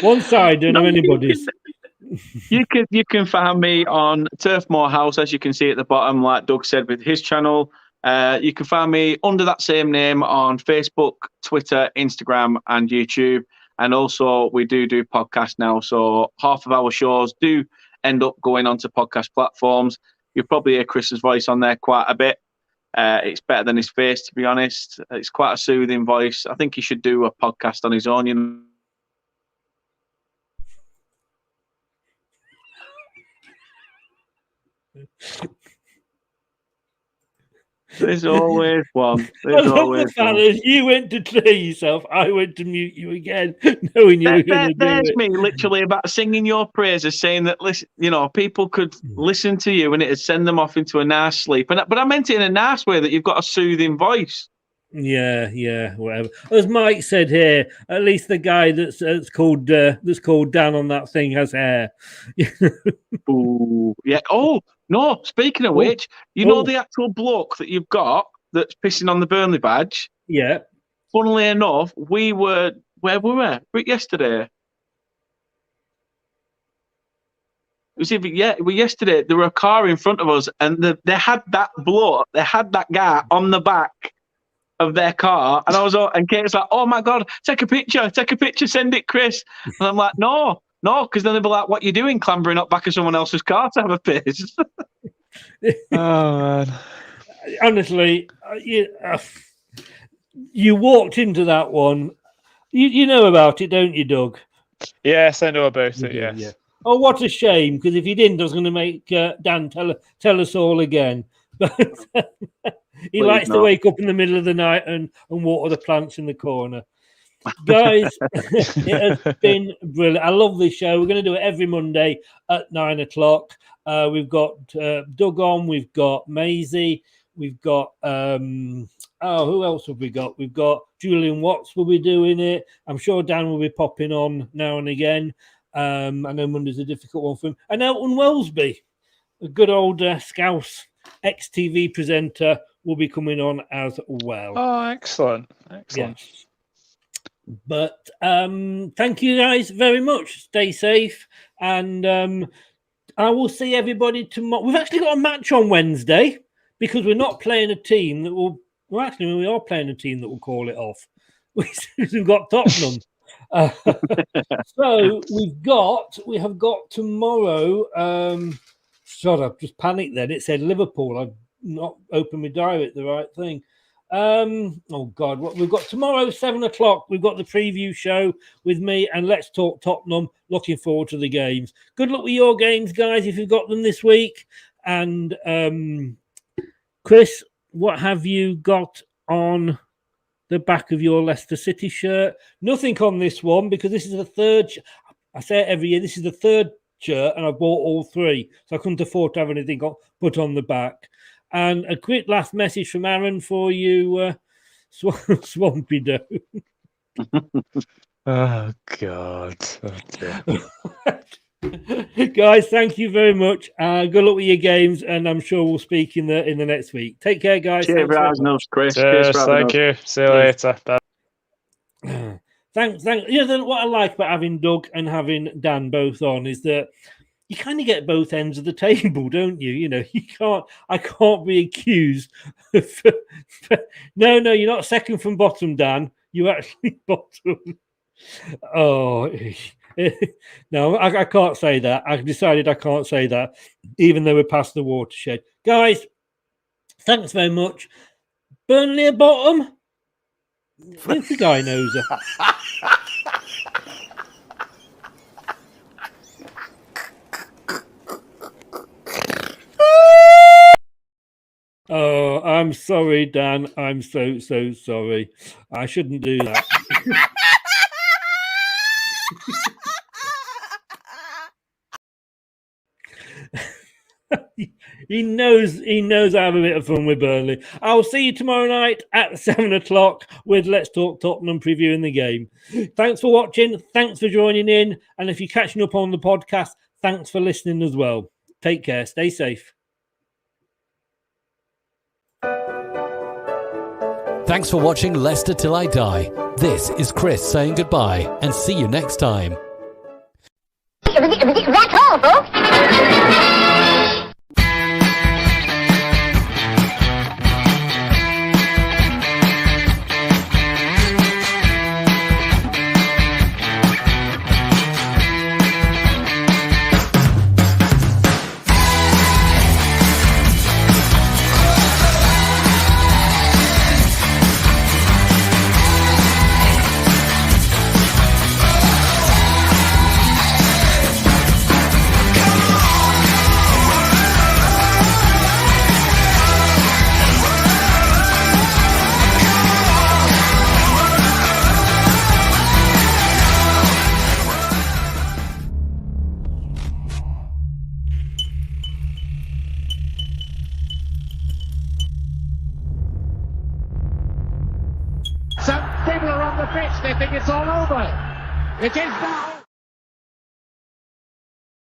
One side, don't know anybody's. You can find me on Turfmoorhouse, as you can see at the bottom, like Doug said with his channel. You can find me under that same name on Facebook, Twitter, Instagram, and YouTube. And also, we do podcasts now. So half of our shows do end up going onto podcast platforms. You'll probably hear Chris's voice on there quite a bit. It's better than his face, to be honest. It's quite a soothing voice. I think he should do a podcast on his own, you know. There's always one. There's always one. You went to clear yourself. I went to mute you again, knowing you were going to do There's it. me literally about singing your praises, saying that, listen, you know, people could listen to you and it'd send them off into a nice sleep. But I meant it in a nice way, that you've got a soothing voice. Yeah, whatever. As Mike said here, at least the guy that's called Dan on that thing has hair. Ooh, yeah. Oh no! Speaking of which, you know the actual bloke that you've got that's pissing on the Burnley badge. Yeah. Funnily enough, we were where were we yesterday? It was yesterday. There were a car in front of us, and they had that bloke. They had that guy on the back of their car, and and Kate's like, "Oh my god, take a picture, send it, Chris." And I'm like, no, because then they'll be like, "What you doing, clambering up back of someone else's car to have a piss?" Oh man, honestly, you walked into that one. You know about it, don't you, Doug? Yes, I know about it. Yes. Yeah. Oh, what a shame! Because if you didn't, I was going to make Dan tell us all again. But he likes to wake up in the middle of the night and water the plants in the corner. Guys, it has been brilliant. I love this show. We're going to do it every Monday at 9 o'clock. We've got Doug on. We've got Maisie. We've got who else have we got? We've got Julian Watts will be doing it. I'm sure Dan will be popping on now and again. I know Monday's a difficult one for him. And Elton Wellesby, a good old Scouse ex-TV presenter, will be coming on as well. Oh, excellent. Yes. But thank you guys very much. Stay safe, and I will see everybody tomorrow. We've actually got a match on Wednesday because we're not playing a team that will. Well, actually, we are playing a team that will call it off. We've got Tottenham. So we have got tomorrow. Shut up! Just panicked then. It said Liverpool. I've not opened my diary at the right thing. Oh God! What we've got tomorrow, 7 o'clock. We've got the preview show with me and Let's Talk Tottenham. Looking forward to the games. Good luck with your games, guys, if you've got them this week. And Chris, what have you got on the back of your Leicester City shirt? Nothing on this one because this is the third. I say it every year. This is the third shirt, and I bought all three, so I couldn't afford to have anything put on the back. And a quick last message from Aaron for you, Swampy Doe. Oh God! Guys, thank you very much. Good luck with your games, and I'm sure we'll speak in the next week. Take care, guys. Cheers, Chris. Thank you. See you later. Bye. Thanks. You know, what I like about having Doug and having Dan both on is that you kind of get both ends of the table, don't you? You know, I can't be accused. No, you're not second from bottom, Dan. You're actually bottom. Oh, no, I can't say that. I've decided I can't say that, even though we're past the watershed. Guys, thanks very much. Burnley at bottom? Who's the guy knows her? Oh, I'm sorry, Dan. I'm so sorry. I shouldn't do that. He knows I have a bit of fun with Burnley. I'll see you tomorrow night at 7 o'clock with Let's Talk Tottenham previewing the game. Thanks for watching. Thanks for joining in. And if you're catching up on the podcast, thanks for listening as well. Take care. Stay safe. Thanks for watching Leicester Till I Die. This is Chris saying goodbye and see you next time. That's all, folks. Some people are on the pitch, they think it's all over. It is now.